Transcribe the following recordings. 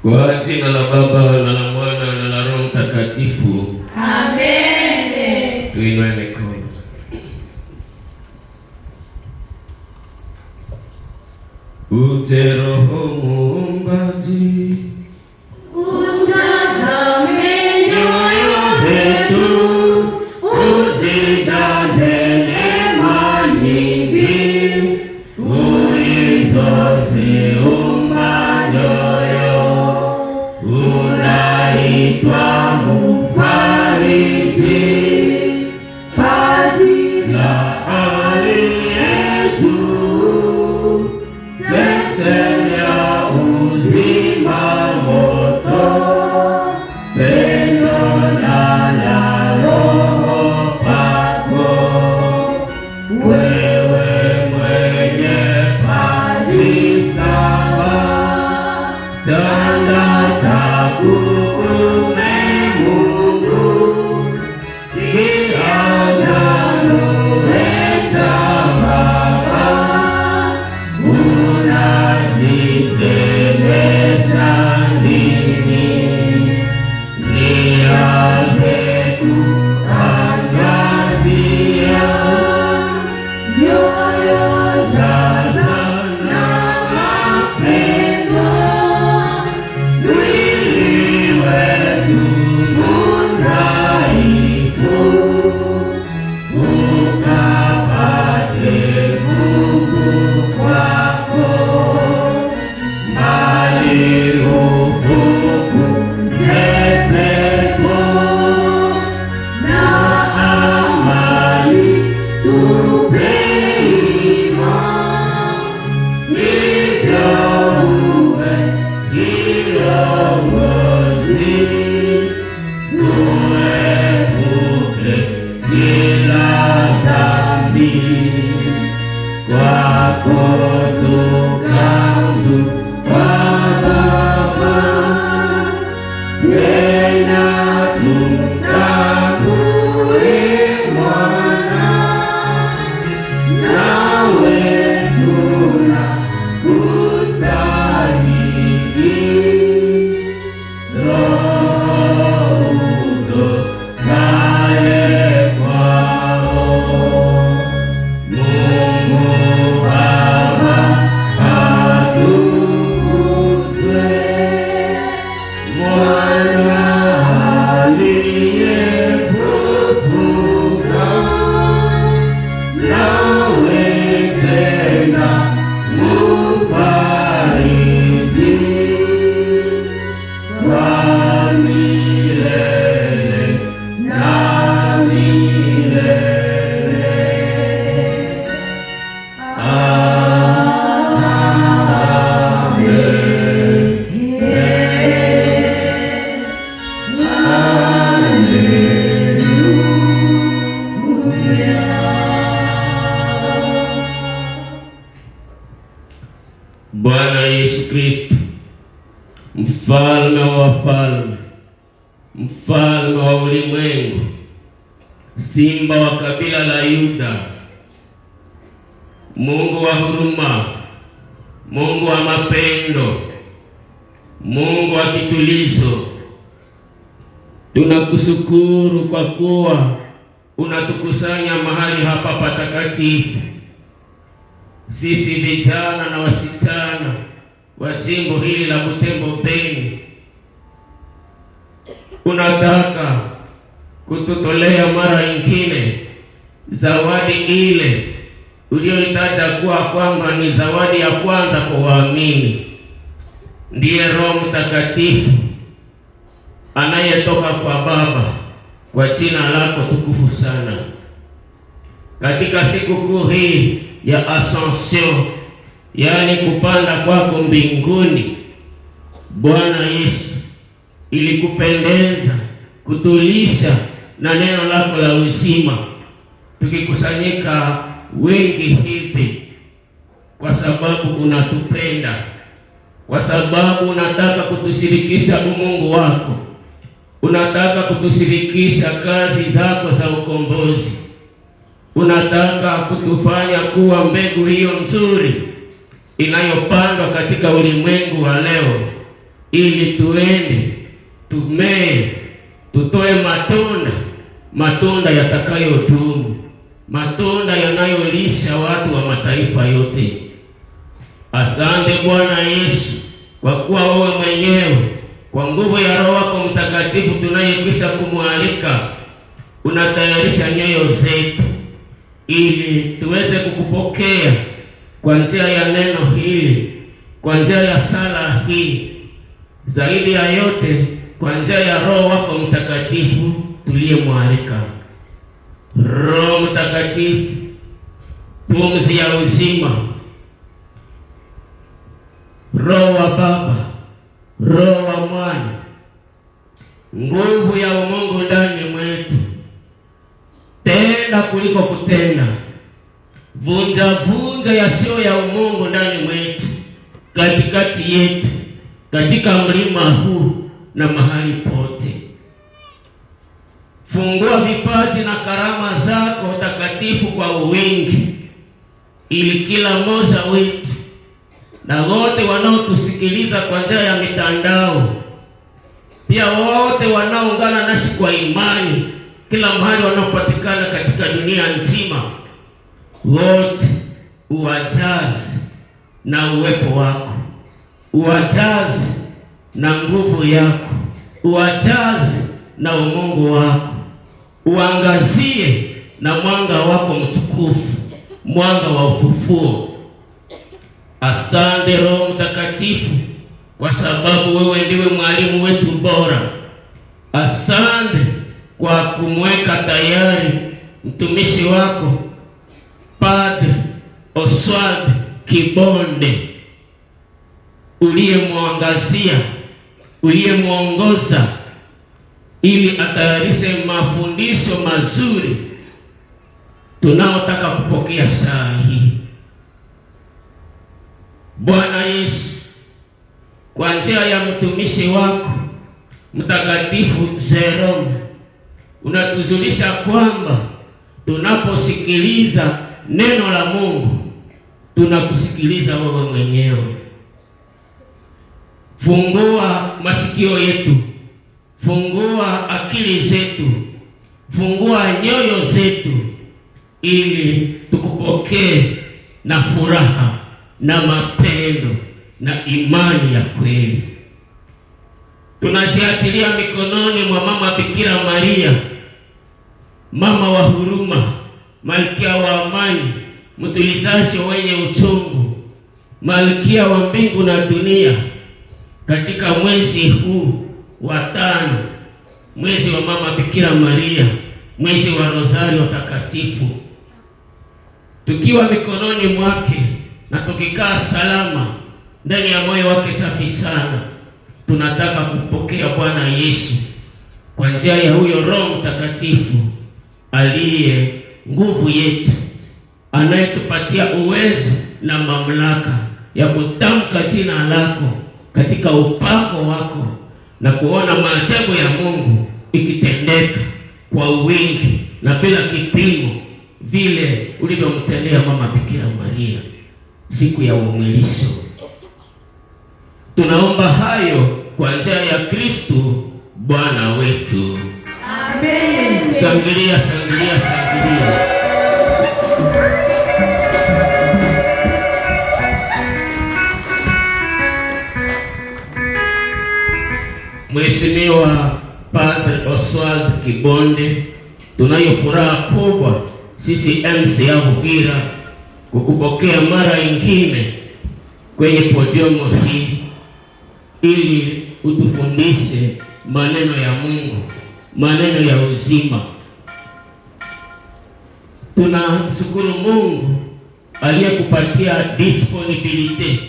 Kwa jina la Baba na la Mwana na la Roho Mtakatifu. Amen. Tuinue mikono. Uje Roho Muumbaji, utazame nyoyo zetu, uzijaze neema nyingi, ulizoziumba nyoyo. Unaitwa Mfariji, paji la aliye juu, chemchemi ya uzima moto, pendo la Roho pako. Wewe mwenye paji saba, tanda takuume Mungu, kianyanueta Baba, unazisemesha ndimi, nia zetu angazia, nyoyo jaza na mapendo, mwili wetu udhaifu, ukapate nguvu kwako. Mali ufukuze pepo, na amani tupe imani, hivyo uwe kiongozi, tuepuke kila dhambi. Kwako tukamzu kwa Baba, tena tumtambue Mwana, nawe tunakustahili. Roho utokaye kwao, Mungu Baba atukuzwe, Mwana aliyefufuka, nawe tena Mfariji, kwa milele na milele. Bwana Yesu Kristo, mfalme wa wafalme, mfalme wa ulimwengu, simba wa kabila la Yuda, Mungu wa huruma, Mungu wa mapendo, Mungu wa kitulizo, tunakushukuru kwa kuwa unatukusanya mahali hapa patakatifu, sisi vijana na wasichana wa jimbo hili la Butembo Beni. Unataka kututolea mara nyingine zawadi ile uliyoitaja kuwa kwamba ni zawadi ya kwanza kwa waamini, ndiye Roho Mtakatifu anayetoka kwa Baba kwa jina lako tukufu sana. Katika siku kuu hii ya Ascension, yaani kupanda kwako mbinguni, Bwana Yesu, ilikupendeza kutulisha na neno lako la uzima, tukikusanyika wengi hivi kwa sababu unatupenda, kwa sababu unataka kutushirikisha umungu wako, unataka kutushirikisha kazi zako za ukombozi, unataka kutufanya kuwa mbegu hiyo nzuri inayopandwa katika ulimwengu wa leo, ili tuende tumee, tutoe matunda yatakayodumu, matunda yanayolisha watu wa mataifa yote. Asante Bwana Yesu, kwa kuwa wewe mwenyewe kwa nguvu ya Roho wako Mtakatifu tunayekwisha kumwalika unatayarisha nyoyo zetu ili tuweze kukupokea kwa njia ya neno hili, kwa njia ya sala hii, zaidi ya yote kwa njia ya Roho wako Mtakatifu tuliyemwalika. Roho Mtakatifu, pumzi ya uzima, Roho wa Baba, Roho wa Mwana, nguvu ya umungu ndani mwetu, tenda kuliko kutenda, vunja yasiyo ya umungu ndani mwetu, katikati yetu, katika mlima huu na mahali pote. Fungua vipaji na karama zako takatifu kwa wingi, ili kila mmoja wetu na wote wanaotusikiliza kwa njia ya mitandao, pia wote wanaoungana nasi kwa imani kila mahali wanaopatikana katika dunia nzima, wote uwajaze na uwepo wako, uwajaze na nguvu yako, uwajaze na umungu wako, uangazie na mwanga wako mtukufu, mwanga wa ufufuo. Asante Roho Mtakatifu, kwa sababu wewe ndiwe mwalimu wetu bora. Asante kwa kumweka tayari mtumishi wako Padre Oswald Kibonde, uliyemwangazia, uliyemwongoza ili atayarishe mafundisho mazuri tunaotaka kupokea saa hii. Bwana Yesu, kwa njia ya mtumishi wako Mtakatifu Jerome, unatujulisha kwamba tunaposikiliza neno la Mungu tunakusikiliza wewe mwenyewe. Fungua masikio yetu, fungua akili zetu, fungua nyoyo zetu ili tukupokee na furaha na mapendo na imani ya kweli. Tunashiatilia mikononi mwa Mama Bikira Maria, mama wa huruma, malkia wa amani, mtulizaji wenye uchungu, malkia wa mbingu na dunia, katika mwezi huu wa 5, mwezi wa Mama Bikira Maria, mwezi wa Rosario takatifu, tukiwa mikononi mwake na tukikaa salama ndani ya moyo wake safi sana, tunataka kupokea Bwana Yesu kwa njia ya huyo Roho Mtakatifu aliye nguvu yetu, anayetupatia uwezo na mamlaka ya kutamka jina lako katika upako wako na kuona maajabu ya Mungu ikitendeka kwa wingi na bila kipimo, vile ulivyomtendea Mama Bikira Maria siku ya umwilisho. Tunaomba hayo kwa njia ya Kristo Bwana wetu. Amen. Shangilia, shangilia, shangilia. Mheshimiwa Padre Oswald Kibonde, tunayo furaha kubwa sisi MCA Bugira kukupokea mara nyingine kwenye podium hii ili utufundishe maneno ya Mungu, maneno ya uzima. Tunashukuru Mungu aliyekupatia disponibility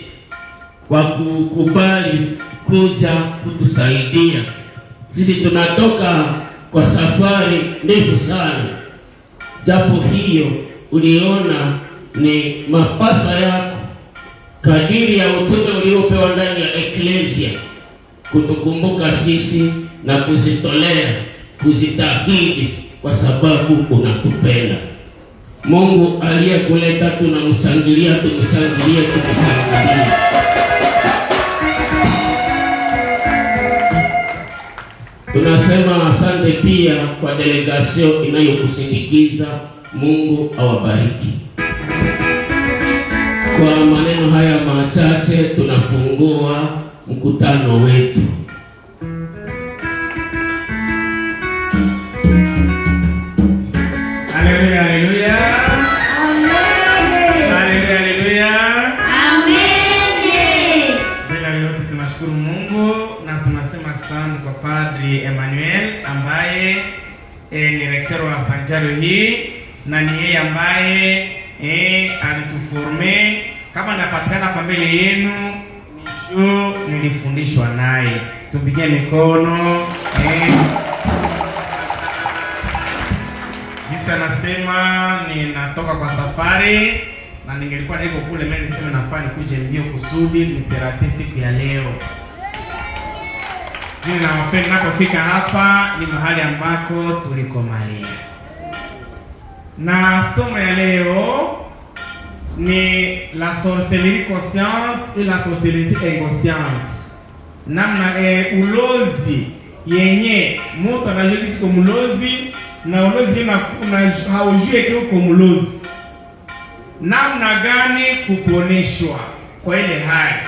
kwa kukubali kuja kutusaidia. Sisi tunatoka kwa safari ndefu sana, japo hiyo uliona ni mapasa yako kadiri ya utume uliopewa ndani ya eklesia, kutukumbuka sisi na kuzitolea, kuzitahidi kwa sababu unatupenda. Mungu aliyekuleta tunamshangilia, tumshangilie, tumshangilie. Tunasema asante pia kwa delegation inayokusindikiza. Mungu awabariki. Kwa maneno haya machache tunafungua mkutano wetu. Haleluya, haleluya. Amen. Haleluya, haleluya. Amen. Bila yote tunashukuru Mungu na tunasema asante kwa Padri Emmanuel ambaye ni rektori wa sanjari hii, na ni yeye ambaye alituforme. Kama napatikana hapa mbele yenu nilifundishwa naye. Tupigie mikono. Sisi anasema ninatoka kwa safari na ningelikuwa niko kule, mimi niseme nafaa nikuje mbio kusudi nisirate siku ya leo. Ninapofika hapa ni mahali ambako tulikomalia. Na somo ya leo ni la sorcellerie consciente et la sorcellerie inconsciente. Namna ulozi yenye mtu anajisikia kama mlozi na ulozi haujui kama mlozi. Namna gani kuponeshwa kwa ile hali.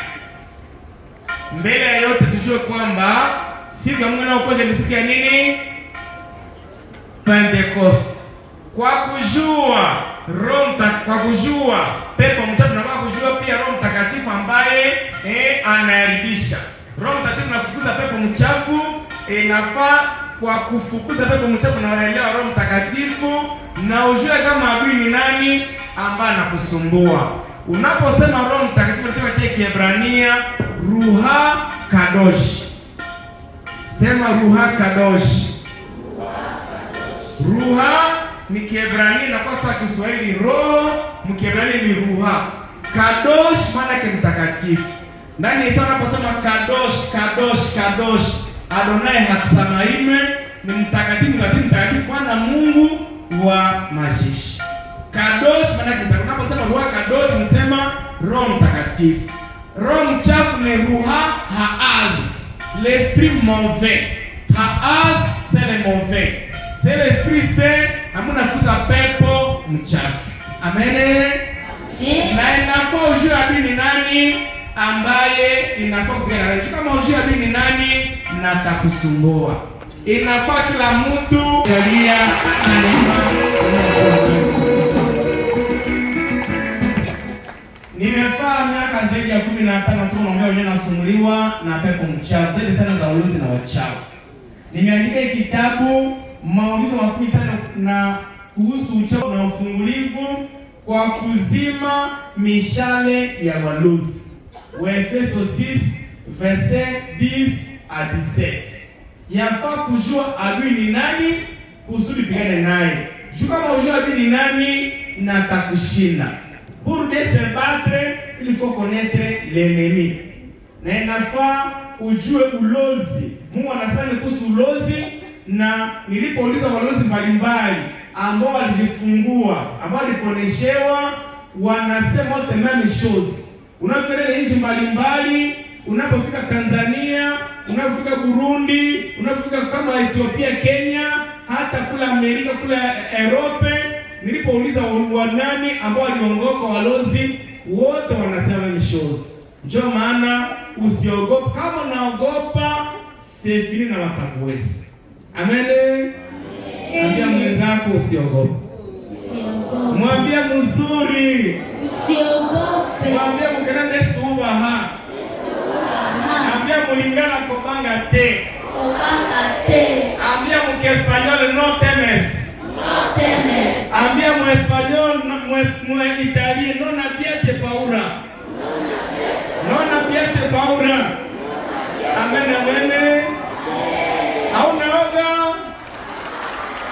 Mbele ya yote tujue kwamba siku ya Mungu inayokuja ni siku ya nini? Pentecost. Kwa kujua kwa kujua pepo mchafu na kwa kujua pia Roho Mtakatifu ambaye anaharibisha. Roho Mtakatifu anafukuza pepo mchafu, inafaa kwa kufukuza pepo mchafu na unaelewa Roho Mtakatifu na ujue kama adui ni nani ambaye anakusumbua. Unaposema Roho Mtakatifu katika Kiebrania Ruha Kadosh. Sema Ruha Kadosh. Ruha ni Kiebrania na kwa sababu Kiswahili roho, Mkiebrania ni Ruha. Kadosh maana yake mtakatifu. Ndani sana naposema Kadosh, Kadosh, Kadosh, Adonai Hatsamaime ni mtakatifu, mtakatifu Bwana Mungu wa majeshi. Kadosh maana yake mtakatifu. Unaposema Ruha Kadosh unasema Roho Mtakatifu. Roho mchafu ni Ruha Haaz, l'esprit mauvais. Haaz c'est le mauvais. C'est l'esprit saint amuna fuza pepo mchafu. Amen. Amen. Na inafaa ujue adui ni nani ambaye inafaa kupigana naye. Kama ujue adui ni nani na atakusumbua. Inafaa kila mtu kalia nimefaa miaka zaidi ya 15 tu naongea wenyewe nasumbuliwa na pepo mchafu. Zaidi sana za ulozi na wachawi. Nimeandika kitabu maulizo makumi 5 na kuhusu uchawi na ufungulivu kwa kuzima mishale ya walozi. Waefeso 6 verset 10 à 17. Yafaa kujua adui ni nani kusudi pigane naye. Jua kama ujua adui ni nani na atakushinda. Pour bien se battre, il faut connaître l'ennemi. Na inafaa ujue ulozi. Mungu anasema kuhusu ulozi, na nilipouliza walozi mbalimbali ambao walijifungua, ambao waliponeshewa, wanasema wote même chose. Unapoenda nchi mbalimbali, unapofika Tanzania, unapofika Burundi, unapofika kama Ethiopia, Kenya, hata kula Amerika, kula Europe, nilipouliza wanani ambao waliongoka walozi, wote wanasema même chose. Ndio maana usiogope. Kama unaogopa, c'est fini na watakuweza. Amen. Mwambie mwenzako usiogope. Mwambie mzuri. Usiogope. Mwambie mkenende subaha. Mwambie mulingana kobanga te. Kobanga te. Mwambie mkespanyol no temes. No temes. Mwambie muespanyol muitalien no nabiete paura. No nabiete paura. Amen, amen.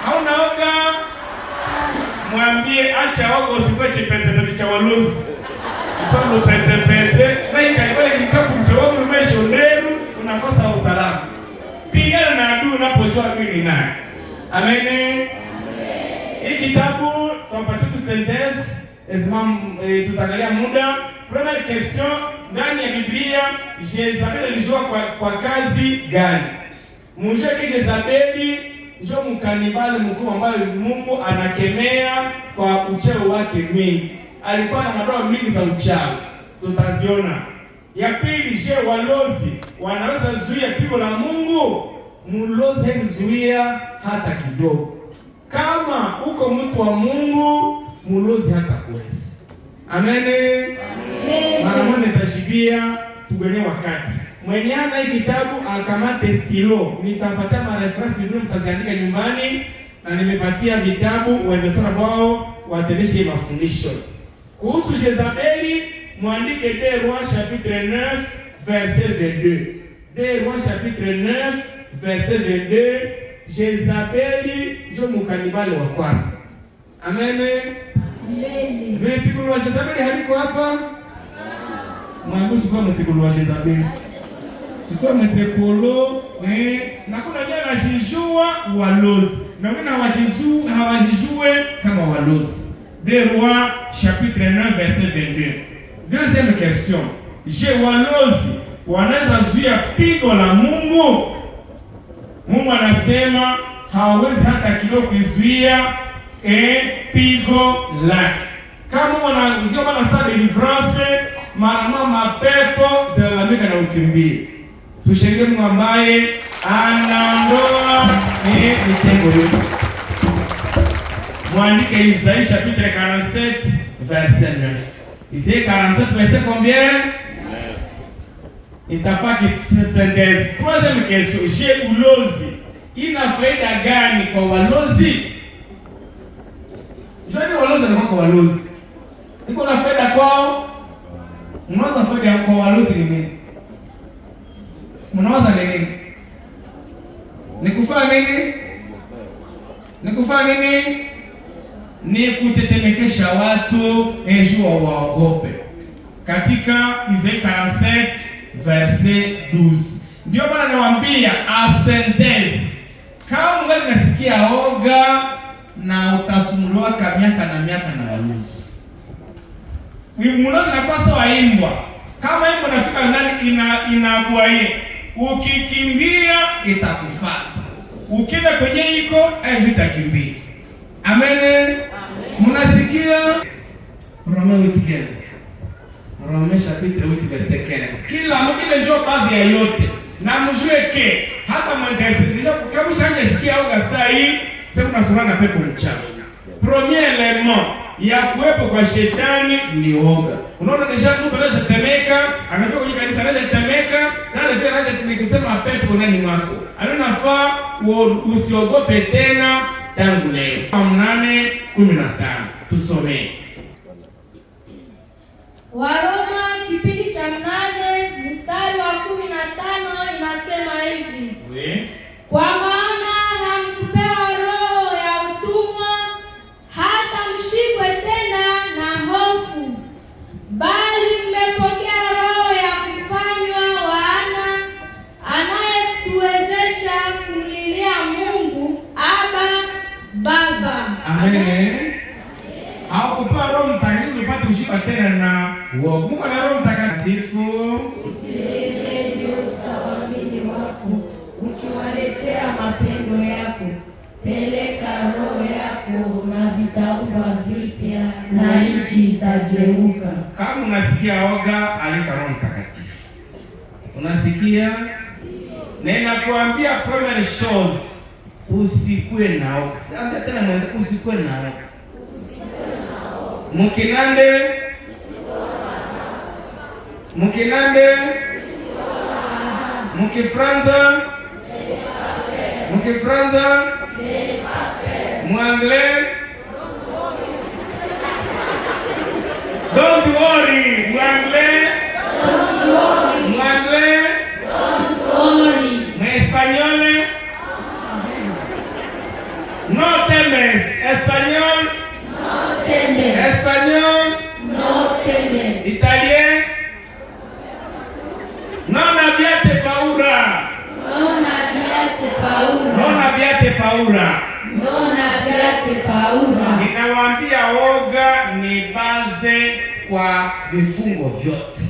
Haunaoga. Mwambie acha wako usikwe chipeze cha walusi. Sipamu peze. Na ikalibale kikapu mtawamu umesho nderu, unakosa usalama. Pigana na adui unapojua adui ni nani. Amen. Hii kitabu tunapatia tu sentence, tutaangalia muda. Première question, ndani ya Biblia Jezabel alijua kwa kazi gani? Mjue kisha Jezabeli ndio mkanibali mkuu ambaye Mungu anakemea kwa uchawi wake mwingi. Alikuwa na madoa mingi za uchawi. Tutaziona. Ya pili, je, walozi wanaweza zuia pigo la Mungu? Mlozi hawezi zuia hata kidogo. Kama uko mtu wa Mungu, mlozi hata kuweza. Amen. Amen. Mara moja nitashibia tugwenye wakati. Mwenye ana hii kitabu akamate stilo. Nitampatia mareference Biblia mtaziandika nyumbani na nimepatia vitabu waendesha wao watendeshe mafundisho. Kuhusu Jezabeli, mwandike 2 Rois chapitre 9 verset 22. 2 Rois chapitre 9 verset 22. Jezabeli ndio mkanibali wa kwanza. Amen. Amen. Mtikulu wa Jezabeli haliko hapa? Mwanguzi kwa mtikulu wa Jezabeli. Sikuwa mtikulu, na kuna jana wajijua walozi. Na wengine hawajijue kama walozi. 2 Rois chapitre 9 verset 22. Deuxième question. Je, walozi wanaweza zuia pigo la Mungu? Mungu anasema hawawezi hata kidogo kuzuia pigo lake. Kama wanajua bana saa deliverance, mara mapepo zinalamika na ukimbia. Tushangilie Mungu ambaye anaondoa mitego yote. Mwandike Isaïe chapitre 47 verset 9. Isaïe 47 verset combien? Itafaki synthèse. Troisième question. Je, ulozi ina faida gani kwa walozi? Jani walozi ni kwa walozi. Iko na faida kwao? Mnawaza faida kwa walozi ni nini? Mnawaza ni nini? Ni kufanya nini? Ni kufanya nini? Ni kutetemekesha watu ejua waogope. Katika Isaïe 47 verset 12. Ndio bwana nawaambia asentezi. Kama ungali nasikia oga na utasumbuliwa kwa miaka na walozi. Mlozi na pasa waimbwa. Kama imbo nafika ndani inakuwa hii. Ukikimbia itakufa. Ukienda kwenye iko haitakimbia. Amen. Mnasikia? Romain 8. Romain chapitre 8 verset 15. Kila mmoja njoo baadhi ya yote. Na mjue ke hata mwendeleza kama shanje sikia au sai sema tunasura na pepo mchafu. Premier element ya kuwepo kwa shetani ni oga. Unaona deja mtu anatetemeka, anafika kwenye kanisa anatetemeka, na anafika kusema pepo nani mwako. Anafaa usiogope tena tangu leo. 8:15. Tusomee. Waroma kipindi cha 8 mstari wa 15 inasema hivi. Kwa maana hamkupewa roho ya utumwa hata mshikwe tena na hofu, bali mmepokea roho ya kufanywa wana, anayetuwezesha kumlilia Mungu Aba, Baba. Amen. Hakupewa Roho Mtakatifu upate kushika tena na uovu. Mungu ana Roho Mtakatifu. Usiendelee usawamini wako, ukiwaletea mapendo yako. Peleka roho yako na vitaumba vipya na nchi itageuka. Kama unasikia oga, alika Roho Mtakatifu. Unasikia? Nena kuambia primary shows usikue na oga. Sasa tena mwanzo usikue na oga. Mukinande Mukifranza Mwangle don't worry Mwangle Español no temes Español no temes Italien non abbiate paura Ninawaambia oga ni baze kwa vifungo vyote.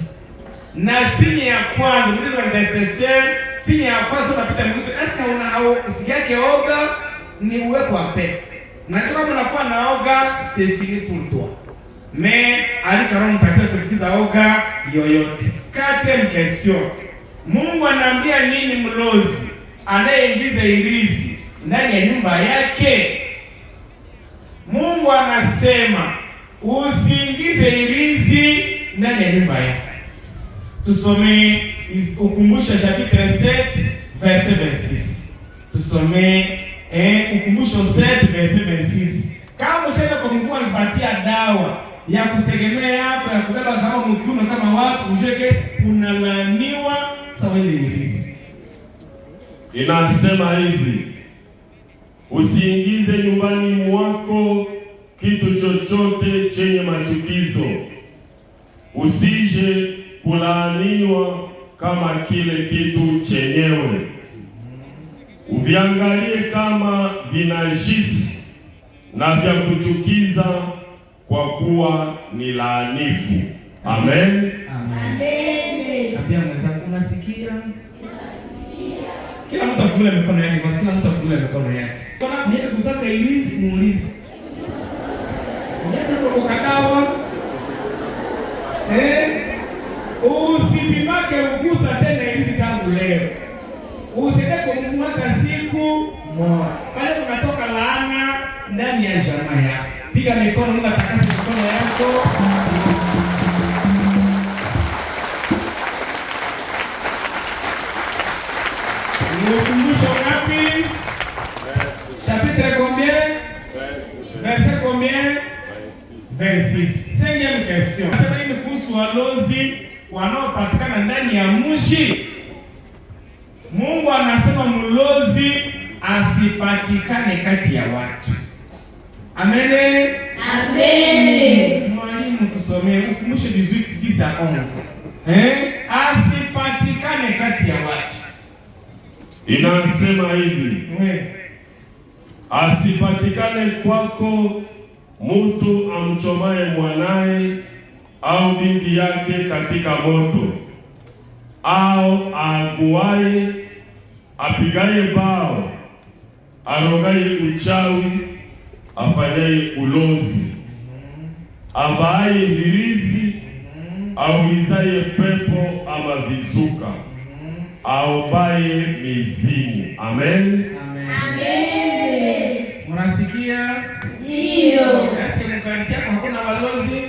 Na sini ya kwanza mlizo intercession sini ya kwanza unapita mkutu. Eska usikiake oga ni uwepo wa pepo. Na kama unakuwa na oga, c'est fini pour toi. Mais alikaroho mtakatifu tukiza oga yoyote. Quatrième question. Mungu anaambia nini mlozi anayeingiza irizi ndani ya nyumba yake? Mungu anasema usiingize irizi ndani ya nyumba yako. Tusome Ukumbusho chapitre 7 verset 26. Tusome Ukumbusho 7 verset 26. Kama ushaenda kwa mvua nipatia dawa ya kusegemea hapo ya kubeba kama mkiuno kama watu ujeke unalaaniwa sawa ile irizi. Inasema hivi, usiingize nyumbani mwako kitu chochote chenye machukizo, usije kulaaniwa kama kile kitu chenyewe. Uviangalie kama vinajisi na vya kuchukiza, kwa kuwa ni laanifu. Amen. Amen. Ambia mwenzako unasikia? Kila mtu afungue mikono yake, kwa kila mtu afungue mikono yake. Kuna yeye kusaka irizi muulize. Ndio ukadawa. Usipimake ukusa tena irizi tangu leo. Usiende kumfuata siku moja. Pale unatoka laana ndani ya jamaa yako. Piga mikono, Mungu atakase mikono yako. Ukumbusho ngapi? Chapitre combien? Verset combien? 26. Cinquième question. Sasa ni kuhusu walozi wanaopatikana ndani ya mji. Mungu anasema mlozi asipatikane kati ya watu. Amen. Amen. Mwalimu tusomee Ukumbusho 18:10-11. Asipatikane kati ya watu. Inasema hivi, asipatikane kwako mtu amchomaye mwanaye au binti yake katika moto, au aguaye, apigaye bao, arogaye uchawi, afanyaye ulozi, ambaye hirizi, aulizaye pepo ama vizuka, aombaye mizimu. Amen. Amen. Mnasikia? Ndio. Basi mkati yako hakuna balozi?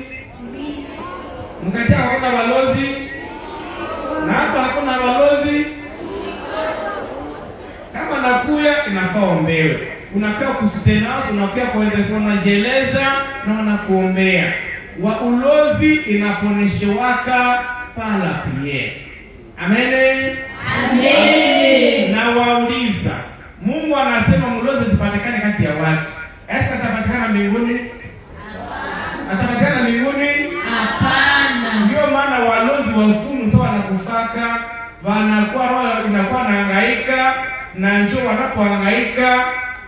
Mkati yako hakuna balozi? Na hapa hakuna balozi? Kama nakuya inafaa ombewe. Unakaa kusutenazo, unakaa kuendesha, unajeleza na unakuombea. Wa ulozi inaponeshewaka pala priere. Amen. Amen. Na wauliza, Mungu anasema mlozi asipatikane kati ya watu. Eska atapatikana mbinguni? Hapana. Atapatikana mbinguni? Hapana. Ndio maana walozi wa ufumu sawa na kufaka wanakuwa roho inakuwa nahangaika, na njoo wanapohangaika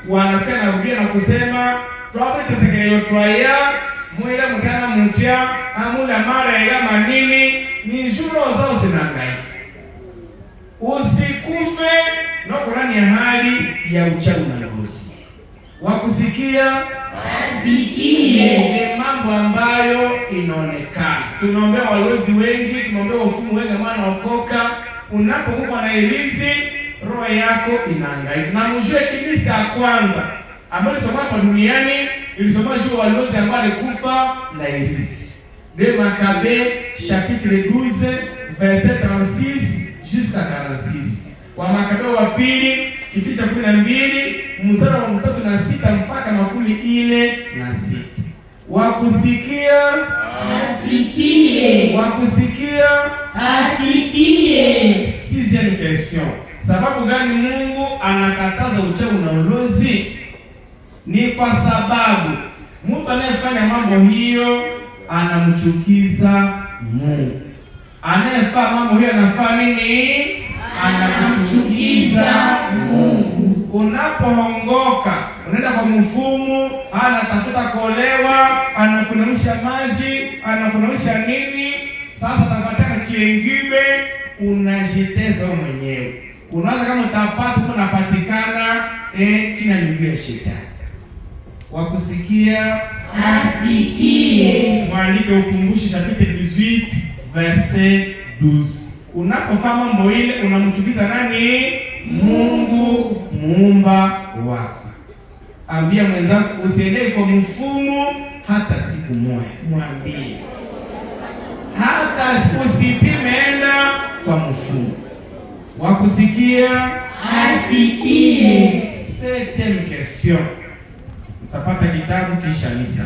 wanakaa na rudia na kusema twapite sekeyo twaya mwile mtana mtia amula mara ya manini ni juro zao zinahangaika. Usikufe na Qur'ani ya hali ya uchawi na ruhusi. Wakusikia asikie. Ni mambo ambayo inaonekana. Tunaombea walozi wengi, tunaombea wafumu wengi ambao wanaokoka. Unapokufa na irizi, roho yako inahangaika. Na mjue kibisa ya kwanza ambayo ilisoma hapa duniani, ilisoma juu walozi ambao walikufa na irizi. De Maccabée chapitre 12 verset 36 jusqu'à 46. Wa Maccabée wa pili kipindi cha 12 mstari wa 3:6 mpaka 4:6. Wakusikia asikie. Wakusikia asikie. Sixième question. Sababu gani Mungu anakataza uchawi na ulozi? Ni kwa sababu mtu anayefanya mambo hiyo anamchukiza Mungu. Anayefanya mambo hiyo anafanya nini? Anamchukiza Mungu. Unapoongoka, unaenda kwa mfumu, anatafuta kuolewa, anakunawisha maji, anakunawisha nini? Sasa utapata chiengibe, unajiteza mwenyewe. Unaweza kama utapata unapatikana chini ya miguu ya shetani. Wakusikia asikie. Mwandike Ukumbusho chapitre 18 verset 12. Unapofanya mambo ile unamchukiza nani? Mungu muumba wako. Ambia mwenzako usiende kwa mfumo hata siku moja. Mwambie hata usipime enda kwa mfumo. Wakusikia asikie. Septième question. Utapata kitabu kisha misa.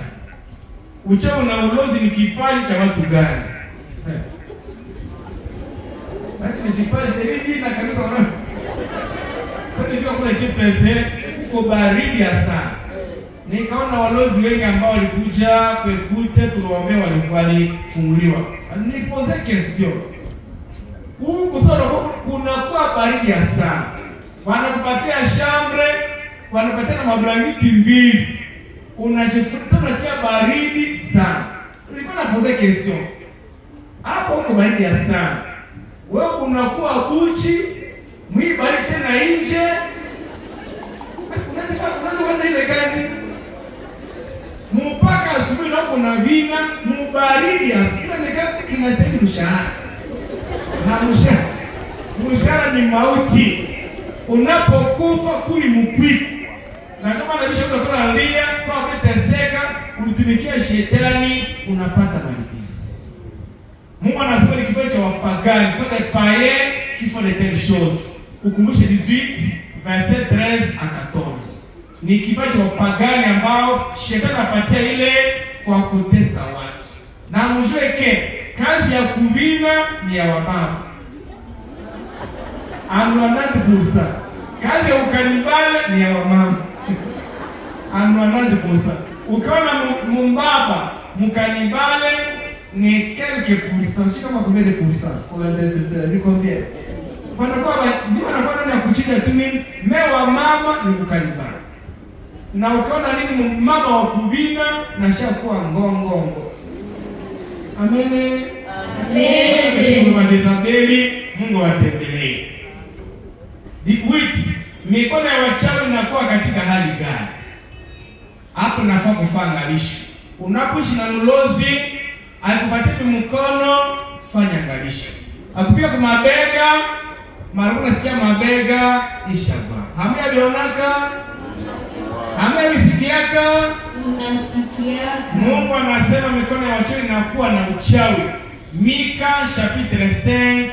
Uchawi na ulozi ni kipaji cha watu gani? Basi ni kipaji hivi na kabisa wana. Sasa nilikuwa kule chipese uko baridi sana. Nikaona walozi wengi ambao walikuja kwekute tuliwaambia walifunguliwa. Nilipoze question. Huko sasa kuna kwa baridi sana. Wanakupatia chambre, wanapatia na mablanketi mbili. Unajifuta unasikia baridi sana. Tulikuwa napoze question. Hapo huko baridi sana. Wewe unakuwa uchi, mwili baridi tena nje. Basi unaweza ile kazi. Mpaka asubuhi na kuna vina, mubaridi asila nika kinastahili mshahara. Na mshahara ni mauti. Unapokufa kuli mkwiku. Na kama anabisha unakuwa analia, kwa kuteseka, ulitumikia shetani, unapata malipizi. Mungu anasema ni kipaji cha wapagani, so les païens qui font de telles choses. Ukumbushe 18 verset 13 à 14. Ni kipaji cha wapagani ambao shetani anapatia ile kwa kutesa watu. Na mjue ke kazi ya kubima ni ya wababa. Anuanati pulsa. Kazi ya ukanibale ni ya wamama. Anuanati pulsa. Ukaona mbaba mkanibale ni quelques pourcents. Je sais comment combien de pourcents pour un nécessaire. Ni combien? Wanakuwa nani ya kuchinja tu nini? Mewa mama ni ukanibale. Na ukaona nini mama wa kubina na shakuwa ngongongo. Amen. Amen. Mungu Jezabeli, Mungu atembelee. Mikono ya wachawi inakuwa katika hali gani? Hapo nafaa kufanya angalisho. Unapoishi na mlozi, akupatie mkono, fanya angalisho. Akupiga kwa mabega, mara unasikia mabega ishaba. Hamia bionaka? Hamia visikiaka? Unasikia. Mungu anasema mikono ya wachawi inakuwa na uchawi. Mika chapitre 5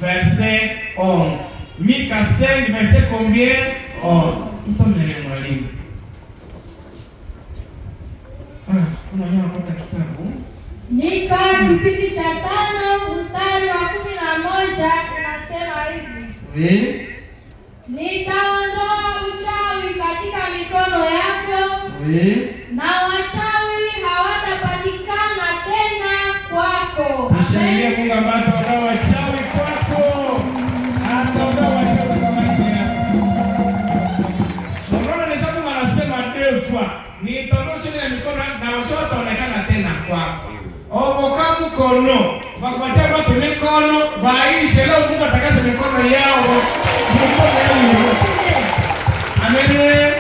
verset 11. Mika 5 verset combien? 11. Tusomele mwalimu. Unapata kitabu. Mika kipindi cha 5 mstari wa 11 inasema hivi. Nitaondoa uchawi katika mikono yako. Na wachawi hawatapatikana tena kwako. Tushangilie Mungu ambaye ataondoa wachawi kwako. Ataondoa wachawi kwa maisha yako. Unaona Mungu anasema defwa, nitaondoa chini ya mikono na wachawi wataonekana tena kwako. Oboka mkono, wakupatia watu mikono, waishe leo Mungu atakase mikono yao. Mikono yao. Amen.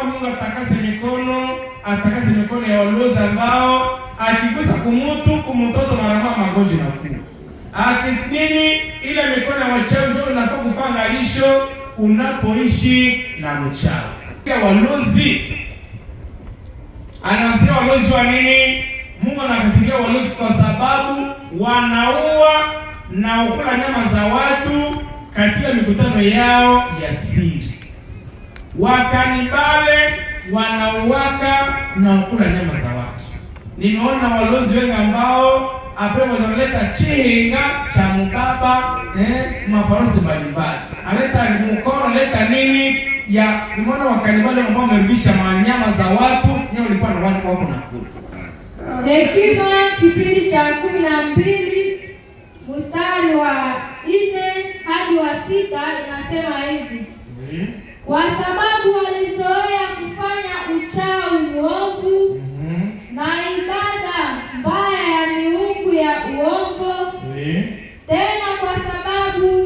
Mungu atakase mikono ya walozi ambao akigusa kumutu kumtoto mara moja magonjwa na kufa. Akisinini ile mikono ya wachawi ndio unafaa kufanya angalisho unapoishi na mchawi. Kwa walozi anawasikia walozi wa nini? Mungu anakasikia walozi kwa sababu wanaua na kula nyama za watu katika mikutano yao ya siri. Wakanibale wanauaka na kula nyama za watu. Nimeona walozi wengi ambao apewa wanaleta chinga cha mbaba maparosi mbalimbali. Analeta mkono, analeta nini ya nimeona wakanibale ambao wamerudisha nyama za watu, nyao walikuwa na watu wako na kula. Hekima kipindi cha 12 mstari wa 4 hadi wa 6 inasema hivi. Kwa sababu walizoea kufanya uchawi mwovu na ibada mbaya ya miungu ya uongo, tena kwa sababu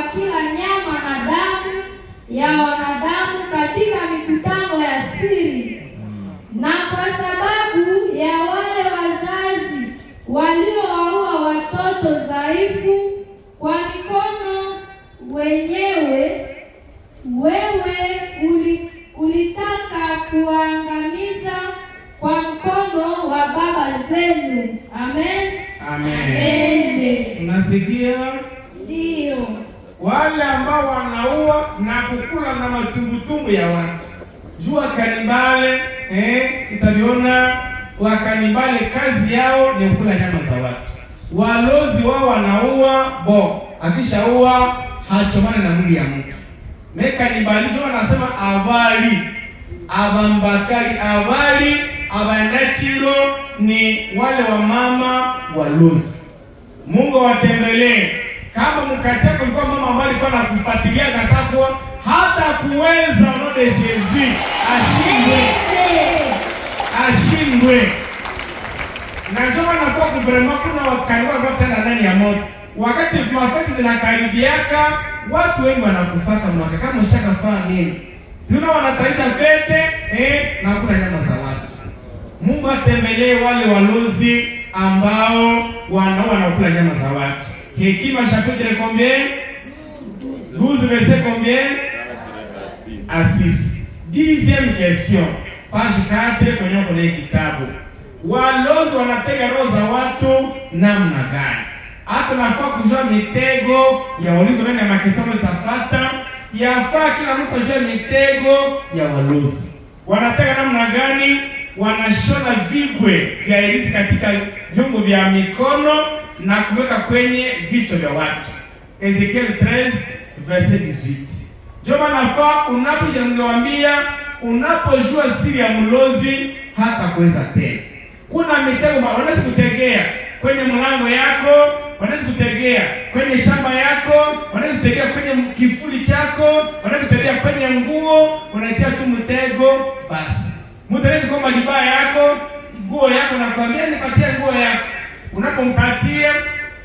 wakila nyama na damu ya wanadamu katika mikutano ya siri, na kwa sababu ya wale wazazi waliowaua watoto dhaifu kwa mikono wenyewe, wewe ulitaka kuangamiza kwa mkono wa baba zenu. Amen. Amen. Unasikia? Ndio. Wale ambao wanaua na kukula na matumbutumbu ya watu. Jua kanibale, utaviona wakanibale kazi yao ni kukula nyama za watu. Walozi wao wanaua, akishaua hachomani na mwili ya mtu. Mekanibalisho wanasema avali, abambakari, avali, abandachiro ni wale wa mama walozi. Mungu watembelee. Kama mkatia kulikuwa mama ambaye alikuwa anakufuatilia katakwa hata kuweza node Yesu ashindwe. Na ndio wanakuwa kubrema kuna wakaliwa wote ndani ya moto. Wakati mafati zinakaribiaka watu wengi wanakufaka mwaka kama ushakafaa nini? Ndio wanataisha fete na kula nyama za watu. Mungu atembelee wale walozi ambao wanakula nyama za watu. Hekima chapitre combien? 12 verset combien? À 6. 10e question. Page 4 kwenye kwenye kitabu. Walozi wanatega roho za watu namna gani? Hata nafaa kujua mitego ya walizo ndani ya makisomo zitafuata. Yafaa kila mtu ajue mitego ya walozi. Wanatega namna gani? Wanashona vigwe vya irisi katika viungo vya mikono na kuweka kwenye vichwa vya watu. Ezekiel 13 verset 18. Joma nafaa unaposhamwambia unapojua siri ya mlozi hata kuweza tena. Kuna mitego wanaweza kutegea kwenye mlango yako, wanaweza kutegea kwenye shamba yako, wanaweza kutegea kwenye kifuli chako, wanaweza kutegea kwenye nguo, unaitia tu mtego basi. Mtu anaweza kuomba libaya yako, nguo yako na kuambia nipatie nguo yako. Unapompatia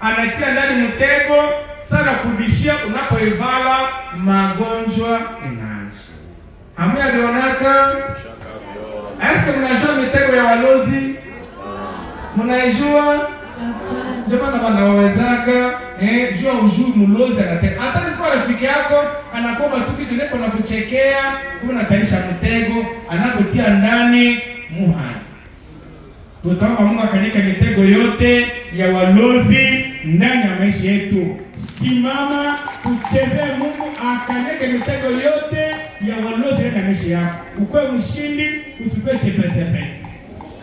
anatia ndani mtego sana kubishia, unapoivala magonjwa inaanza. Hamia bionaka? Aske mnajua mitego ya walozi? Mnaijua? Ndio maana wanawezaka jua ujui mlozi anateka. Hata nisiko rafiki yako anakuomba tu kitu ndipo na kuchekea, kumbe anatanisha mtego, anapotia ndani muhani. Tutaomba Mungu akanyeke mitego yote ya walozi ndani ya maisha yetu. Simama tuchezee Mungu akanyeke mitego yote ya walozi ndani ya maisha yako. Ukwe mshindi, usikuwe chepesi.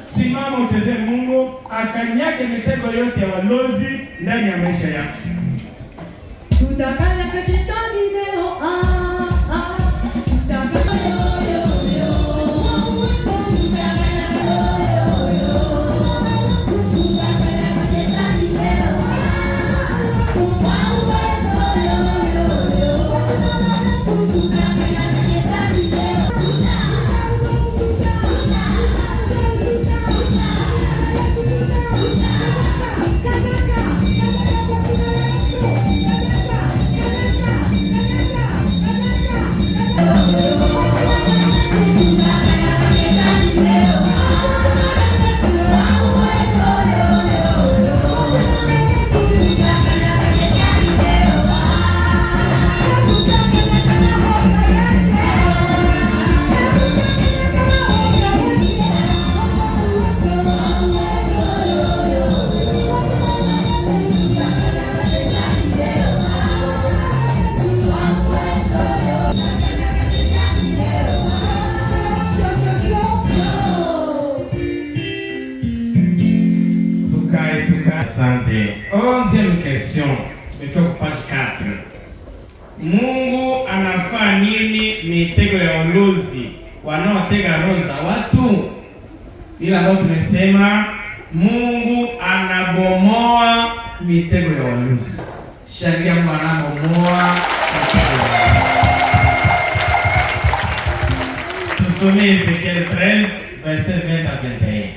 Simama uchezee Mungu akanyeke mitego yote ya walozi ndani ya maisha yako. Tutakana kashetani leo Asante. 11e question. Tumefika kwa page 4. Mungu anafaa nini mitego ya walozi wanaotega roho za watu? Ile ambayo tumesema Mungu anabomoa mitego ya walozi. Shangilia Mungu anabomoa mitego ya walozi. Tusome Ezekiel 13 verset 20 à 21.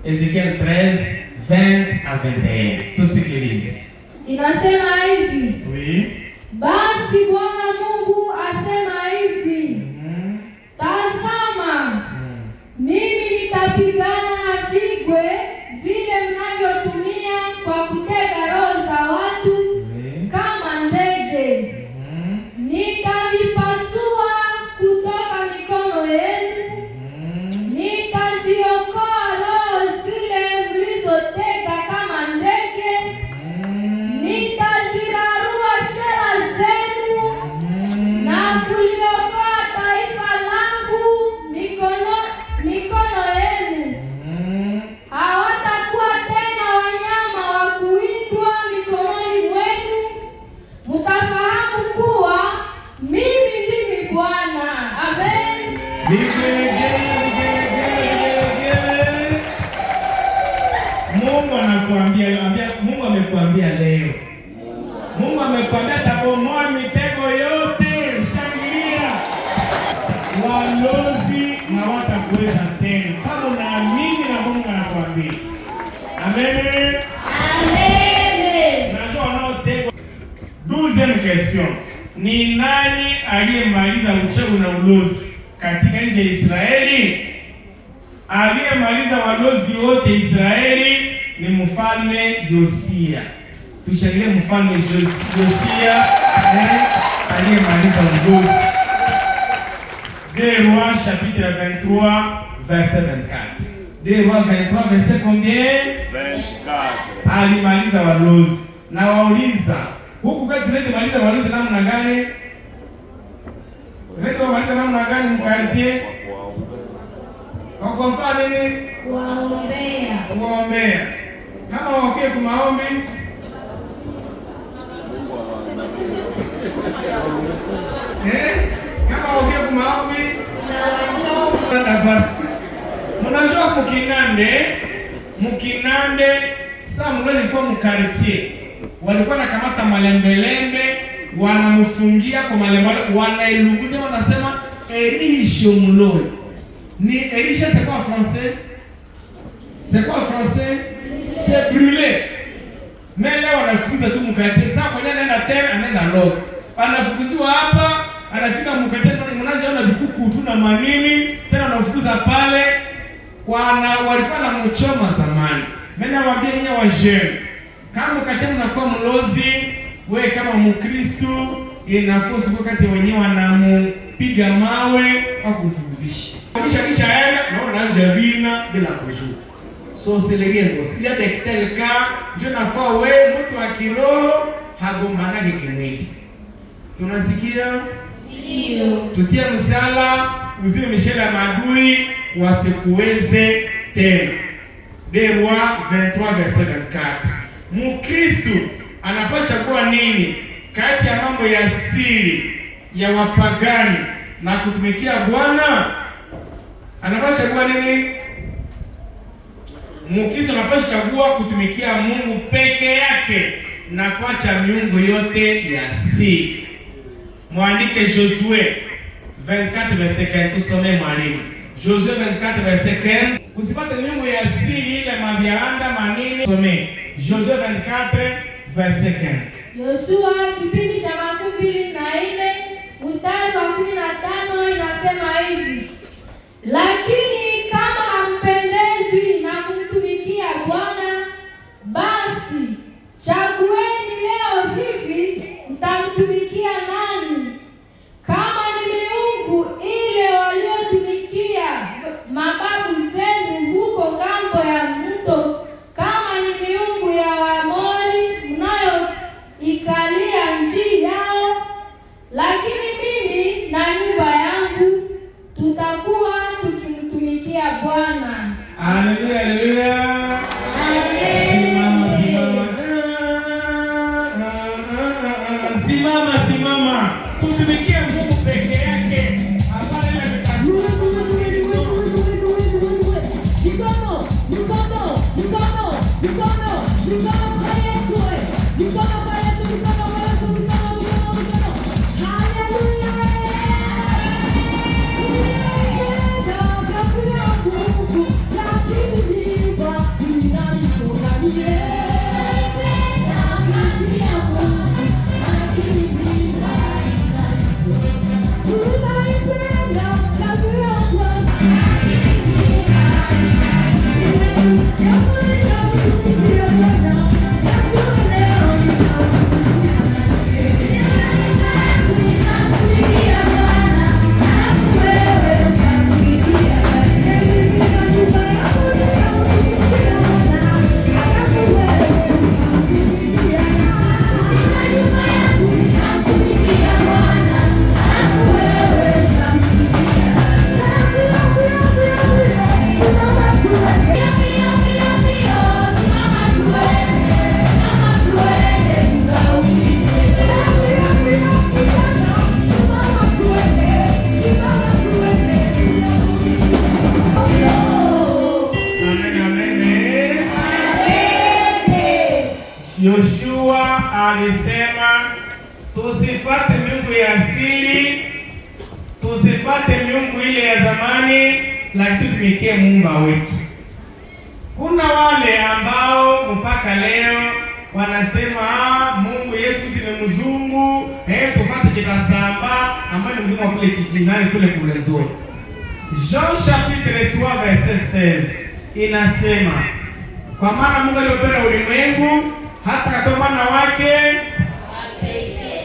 Ezekiel 13 20 à 21. Tusikilize. Inasema hivi. Oui. Basi Bwana Mungu asema hivi, tazama, mimi nitapigana na vigwe vile mnavyotumia kwa kutega roho za watu kama ndege. Nitavipasua kutoka mikono yenu, nitaziokoa roho zile mlizotega kama ndege, nitazirarua shela zenu na kuliokoa taifa langu mikono yenu. Hawatakuwa tena wanyama wa kuwindwa mikononi mwenu. Mtafahamu kuwa mimi ndimi Bwana. Amen. Mungu amekuambia leo. Mungu amekuambia tabomoa mitego yote. Shangilia. Walozi hawatakuweza tena. Kama unaamini na Mungu anakuambia. Amen. Amen. Najua wanaotegwa. 12e question. Ni nani aliyemaliza uchawi na ulozi katika nchi ya Israeli? Aliyemaliza walozi wote Israeli ni mfalme Yosia. Tushangilie mfalme Yosia aliyemaliza ulozi. Des Rois chapitre 23 verset 24. Des Rois 23 verset combien? 24. Alimaliza walozi. Na wauliza, huku kwetu tunaweza maliza walozi namna gani? Tunaweza maliza namna gani mkartie? Kwa kufanya nini? Kuwaombea. Kama wakie kwa maombi. Kama wakie kwa maombi. Mnajua Mukinande saa mlezi kwa mkartie. Walikuwa nakamata malembelembe, wanamfungia kwa malembelembe, wanailunguza, wanasema Elisha Muloi. Ni Elisha, c'est quoi en français? C'est quoi en français? C'est brûlé. Mais leo wanafukuza tu mkate. Sasa kwa nini anaenda tena anaenda log? Anafukuziwa hapa, anafika mkate mnajaona vikuku tu na manini, tena wanafukuza pale. Walikuwa na mchoma zamani. Mimi nawaambia nyinyi wa jeune, kama mkate unakuwa mlozi, wewe kama Mkristo, inafaa siku wakati wenyewe wanamupiga mawe au kumfukuzisha. Kisha hela naona anajabina bila kujua. So seleriengo, s'il y a des tels cas, Dieu n'a pas mtu wa kiroho hagombanagi kimwili. Tunasikia? Ndio. Tutie msala, uzime mishela madui wasikuweze tena. Des Rois 23 verset 24. Mkristo anapaswa kuwa nini kati ya mambo ya siri ya wapagani na kutumikia Bwana? Anapaswa kuwa nini? Mkristo anapaswa chagua kutumikia Mungu peke yake na kuacha miungu yote ya siri. Mwandike Josué 24 verset 15, tusome mwalimu. Josué 24 verset 15. Usipate miungu ya siri ile mabianda manini. Tusome Josué 24 verset 15. Yoshua kipindi cha 24 mstari wa 15 inasema hivi: lakini kama hampendezwi na kumtumikia Bwana, basi chagueni leo hivi mtamtumikia nani. Kama ni miungu ile waliotumikia mababu zenu huko ngambo ya mto, kama ni miungu ya Waamori mnayoikalia nchi yao, lakini mimi na nyumba yangu tutakuwa tukimtumikia Bwana. Haleluya, haleluya. Simama. Tutumikie Mungu peke yake. Hapana ile alisema tusifate miungu ya asili, tusifate miungu ile ya zamani, lakini tumikie Muumba wetu. Kuna wale ambao mpaka leo wanasema Mungu Yesu ni mzungu, tupate kitasamba ambaye ni mzungu kule chijinani kule nzuri. Jean chapitre 3 verset 16 inasema, kwa maana Mungu alipenda ulimwengu hata akatoa mwana wake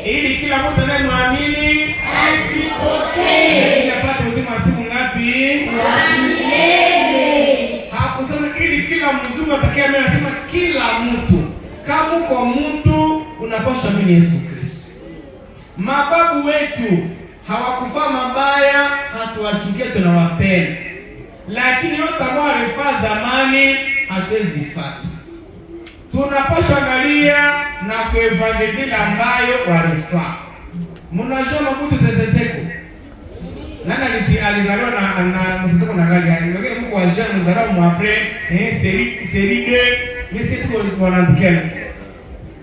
ili kila mtu anayemwamini asipotee, apate uzima wa siku ngapi? wa milele. Hakusema ili kila mzungu atakayeamini, anasema kila mtu. Kama uko mtu unapaswa amini Yesu Kristo. Mababu wetu hawakufaa mabaya, hatuwachukie, tunawapenda. Lakini yote ambao walifaa zamani hatuwezi fuata. Tunapaswa angalia na kuevangeliza ambayo walifaa. Mnajua Mobutu Sese Seko? Nani alizaliwa na Sese Seko na gari gani? Wengine mko wa jeune mzalao mwapre, série 2, mais tuko wanandikana.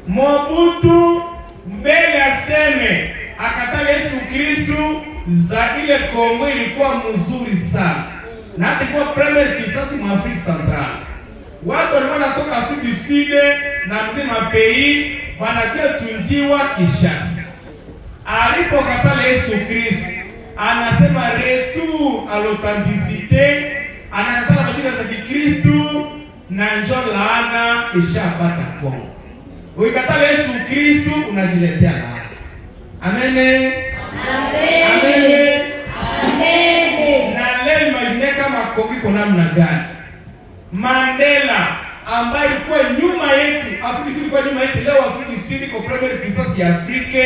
Mobutu mbele aseme akatala Yesu Kristo, za ile Kongo ilikuwa mzuri sana. Na hata ilikuwa premier kisasi mwa Afrika Central. Watu walikuwa natoka Afrika du Sud na mzima pays wanakia tunjiwa Kinshasa. Alipokatala Yesu Kristo, anasema retour à l'authenticité, anakatala mashina za Kikristo na njoo laana ishapata Kongo. Ukikatala Yesu Kristo unajiletea laana. Amen. Amen. Amen. Amen. Na leo imagine kama Kongo iko namna gani? Mandela ambaye ilikuwa nyuma yetu, Afrika ilikuwa nyuma yetu, leo Afrika iko premier puissance ya Afrika.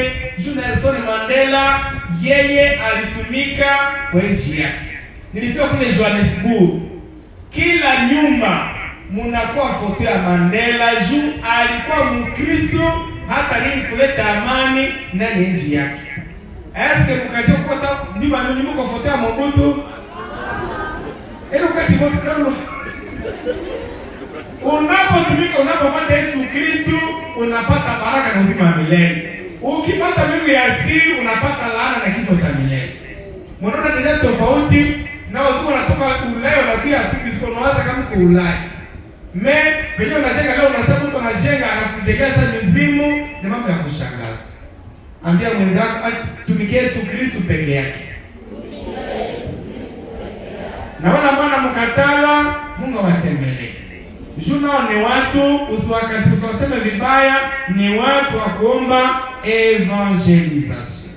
Nelson Mandela yeye alitumika kwa nchi yake. Nilifika kule Johannesburg, kila nyumba munakuwa foto ya Mandela juu alikuwa Mkristo, hata nini kuleta amani ndani ya nchi yake. Eske mkajua kupata nyumba kwa foto ya Mobutu? Eno kati Mobutu. Unapotumika, unapofanya Yesu Kristo, unapata baraka na uzima wa milele. Ukifuata miungu ya asili, unapata laana na kifo cha milele. Mnaona deja tofauti na wazungu wanatoka Ulaya na kia Afrika, siko nawaza kama kwa Ulaya. Wenye unajenga leo, unasema mtu anajenga anafujenga sana mizimu, ni mambo ya kushangaza. Ambia mwenzako tumikie Yesu Kristo peke yake. Na wala mbona mkatala, Mungu awatembelee. Juna ni watu usiwaseme vibaya, ni watu wa kuomba evangelisation.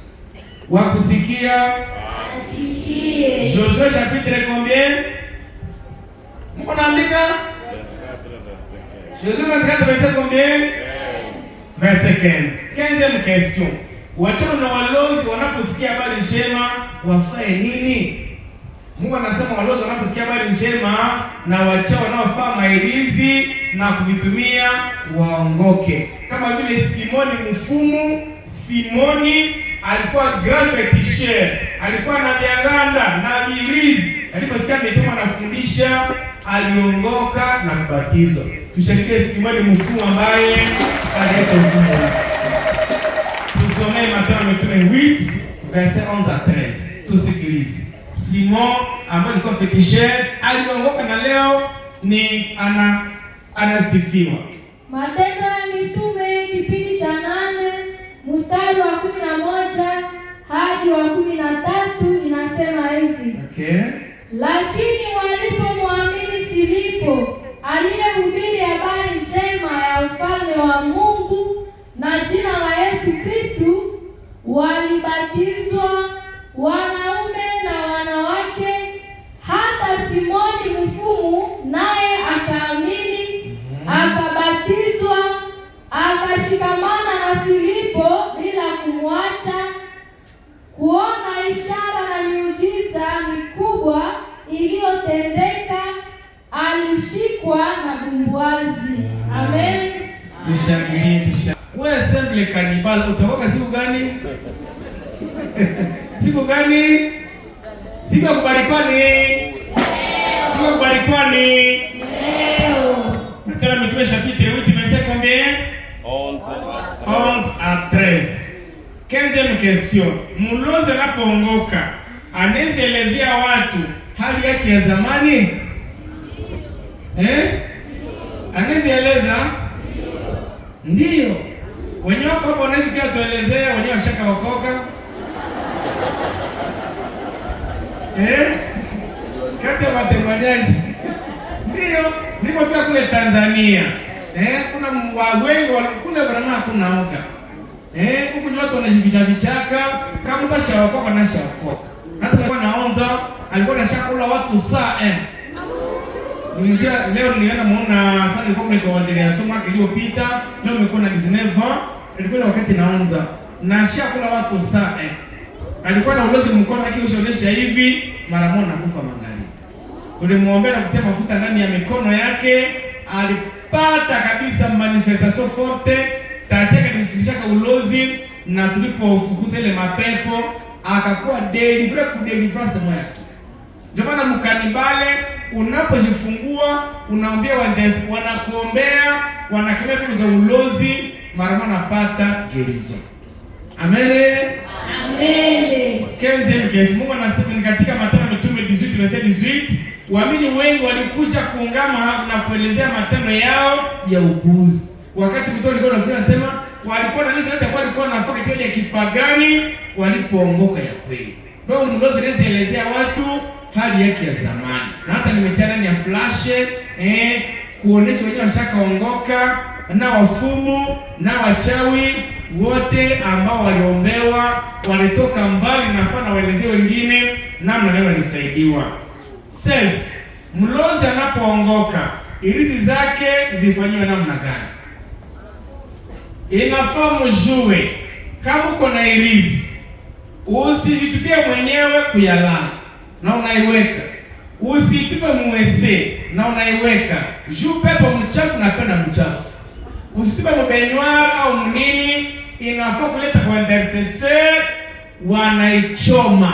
Wakusikia Asikie. Josué chapitre combien? Mko naandika? Josué 24 verset combien? Verset 15. 15e question. Wachana na walozi wanaposikia habari njema wafae nini? Mungu anasema walozi wanaposikia habari njema na wachao wanaofaa mairizi na kuvitumia waongoke. Kama vile Simoni mfumu. Simoni alikuwa grand féticheur, alikuwa na mianganda na mirizi. Aliposikia mitume anafundisha, aliongoka na kubatizwa. Tushangilie Simoni mfumu ambaye alileta ufufuo. Tusomee Mathayo 8 verset 11 à 13. Tusikilize. Simon ambaye alikuwa féticheur aliongoka na leo ni anasifiwa. Matendo ya Mitume kipindi cha 8 mstari wa 11 hadi wa 13 inasema hivi. Okay. Lakini walipomwamini Filipo aliyehubiri habari njema ya ufalme wa Mungu na jina la Yesu Kristo, walibatizwa wanaume na wanawake. Hata Simoni mfumu naye akaamini, akabatizwa, akashikamana na Filipo bila kumwacha. Kuona ishara na miujiza mikubwa iliyotendeka, alishikwa na bumbuazi. Amen. Tushangilie. Wewe semble kanibal, utakoka siku gani? Siku gani? Siku ya kubarikwani. Siku ya kubarikwani. Leo. Mathayo Mitume chapitre 8 verset combien? 11 à 13. 15e question. Mlozi anapoongoka anaelezea watu hali yake ya zamani? Anaeleza? Ndio. Wenyewe hapo wanaweza pia tuelezea wenyewe washaka okoka. Kati ya watembanyaji. Ndio, nilipofika kule Tanzania. Kuna wengi kule barama hakuna oga. Huko watu wanajificha vichaka, kama mtu ashaokoka na ashaokoka. Hata alikuwa anaonza, alikuwa anashakula watu saa leo nilienda muona sana nilikuwa kwa wajili ya somo iliyopita, leo nimekuwa na 19 ilikuwa wakati naonza. Na shakula watu saa alikuwa na ulozi mkono yake ushaonesha hivi mara moja nakufa magharibi. Tulimuombea na kutia mafuta ndani ya mikono yake, alipata kabisa manifestation forte. Tateka nimfundishaka ulozi na tulipofukuza ile mapepo akakuwa deliverance moja tu. Ndio maana mkanibale unapojifungua unaambia wanakuombea, wanakemea vitu za ulozi, mara moja napata gerizo. Amen. Amen. Kenzi Mungu anasema katika Mathayo mitume 18:18, waamini wengi walikuja kuungama na kuelezea matendo yao ya upuzi. Wakati mtu alikuwa anasema walikuwa na nisa hata walikuwa wanafanya kitendo cha kipagani walipoongoka ya kweli. Ndio mlozi anaelezea watu hali yake ya zamani. Na hata nimetana ni ya flash kuonesha wenyewe washakaongoka na wafumu na wachawi wote ambao waliombewa walitoka mbali, na fana waelezee wengine namna gani walisaidiwa. Says mlozi anapoongoka irizi zake zifanywe namna gani? Inafaa mjue kama uko na irizi, usijitupie mwenyewe kuyalala na unaiweka, usitupe muwese na unaiweka juu pepo mchafu na penda mchafu, usitupe mbenywar au mnini. Inafaa kuleta kwa intercessor, wanaichoma.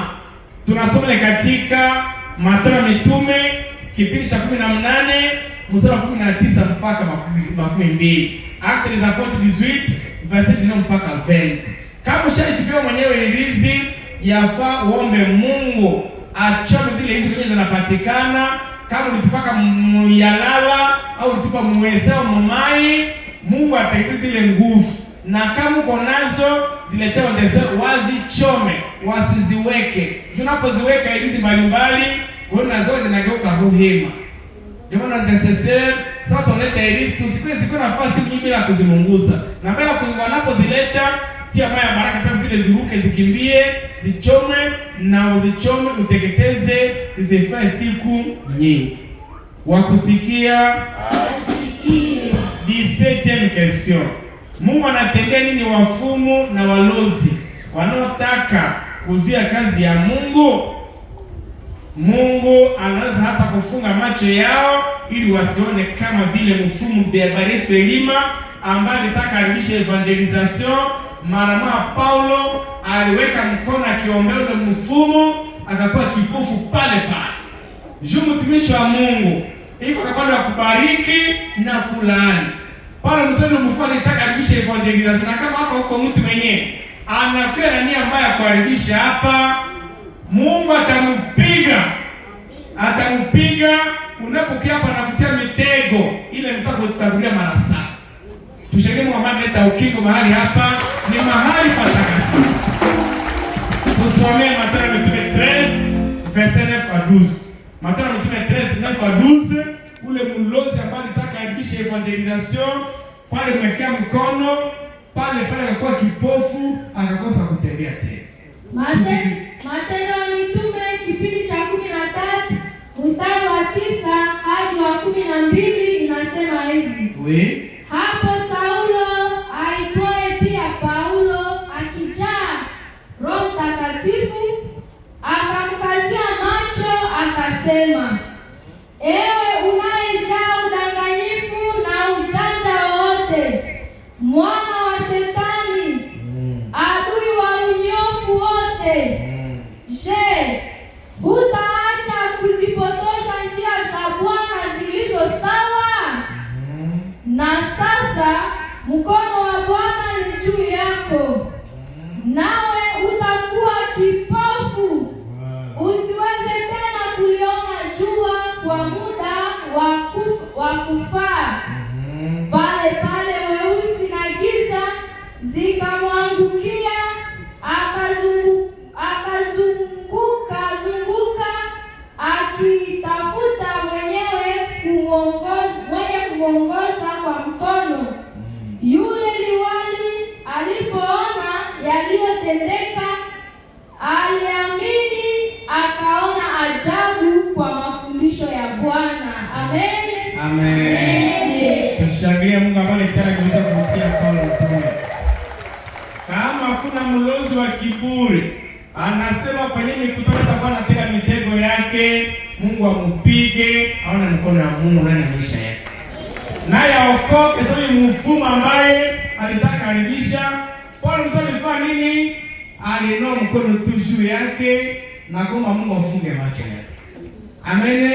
Tunasoma katika Mathayo mitume kipindi cha 18 mstari wa 19 mpaka 22. Actes des Apôtres 18 verset 19 mpaka 20. Kama ushajipia mwenyewe irizi, yafaa uombe Mungu achome zile hizi kwenye zinapatikana. Kama ulitupaka muyalala au ulitupa muwezao mumai, Mungu ataizi zile nguvu. Na kama uko nazo ziletewa desert, wazichome, wasiziweke. Tunapoziweka hizi mbalimbali, kuna zote zinageuka ruhema. Jambo na intercessor, sasa tunaleta hizi tusikwe ziko nafasi nyingi bila kuzimunguza. Na bila wanapozileta tia maya baraka pia zile ziruke zikimbie, zichome na uzichome uteketeze, zisifae siku nyingi. Wakusikia Asikie. 17e question. Mungu anatendea nini wafumu na walozi wanaotaka kuzia kazi ya Mungu? Mungu anaweza hata kufunga macho yao ili wasione, kama vile mfumu Bariso Elima ambaye alitaka arudishe evangelization. Mara moja Paulo aliweka mkono akiombea ule mfumu, akakuwa kipofu pale pale. Juu mtumishi wa Mungu iko kapanda kubariki na kulaani. Paulo mtendo mfano alitaka arudishe evangelization, na kama hapa huko mtu mwenyewe anakuwa na nia mbaya kuharibisha hapa, Mungu atamupiga unapokia hapa na kutia mitego ile mtakutagulia mara sana. Tushekeni Muhammad leta ukingo mahali hapa ni mahali patakatifu. Tusomee Mathayo mitume 13 verset 9 à 12. Mathayo mitume 13 9 à 12, ule mlozi ambaye alitaka aibishe evangelisation pale mwekea mkono pale akakuwa kipofu, akakosa kutembea tena. Matendo ya Mitume kipindi cha 13 mstari wa 9 hadi wa 12 inasema hivi. Oui. Hapo Saulo aitwaye pia Paulo, akijaa Roho Mtakatifu, akamkazia macho akasema, ewe unayejaa udanganyifu na ujanja wote, mwana wa Shetani, adui wa unyofu wote, je, hutaacha kuzipotosha njia za Bwana zilizo sawa? Na sasa mkono wa yaliyotendeka, aliamini akaona ajabu kwa mafundisho ya Bwana. Amen. Amen. Tushangilie Mungu ambaye kitaka kiweza kusikia Paulo mtume. Kama kuna mlozi wa kiburi anasema kwenye mikutano atakuwa anatega mitego yake, Mungu ampige, aone mkono wa Mungu ndani ya maisha yake. Naye aokoke sio mfumo ambaye alitaka haribisha. Paulo mtu alifanya nini? Alinoa mkono tu juu yake na kuomba Mungu afunge macho yake. Amen.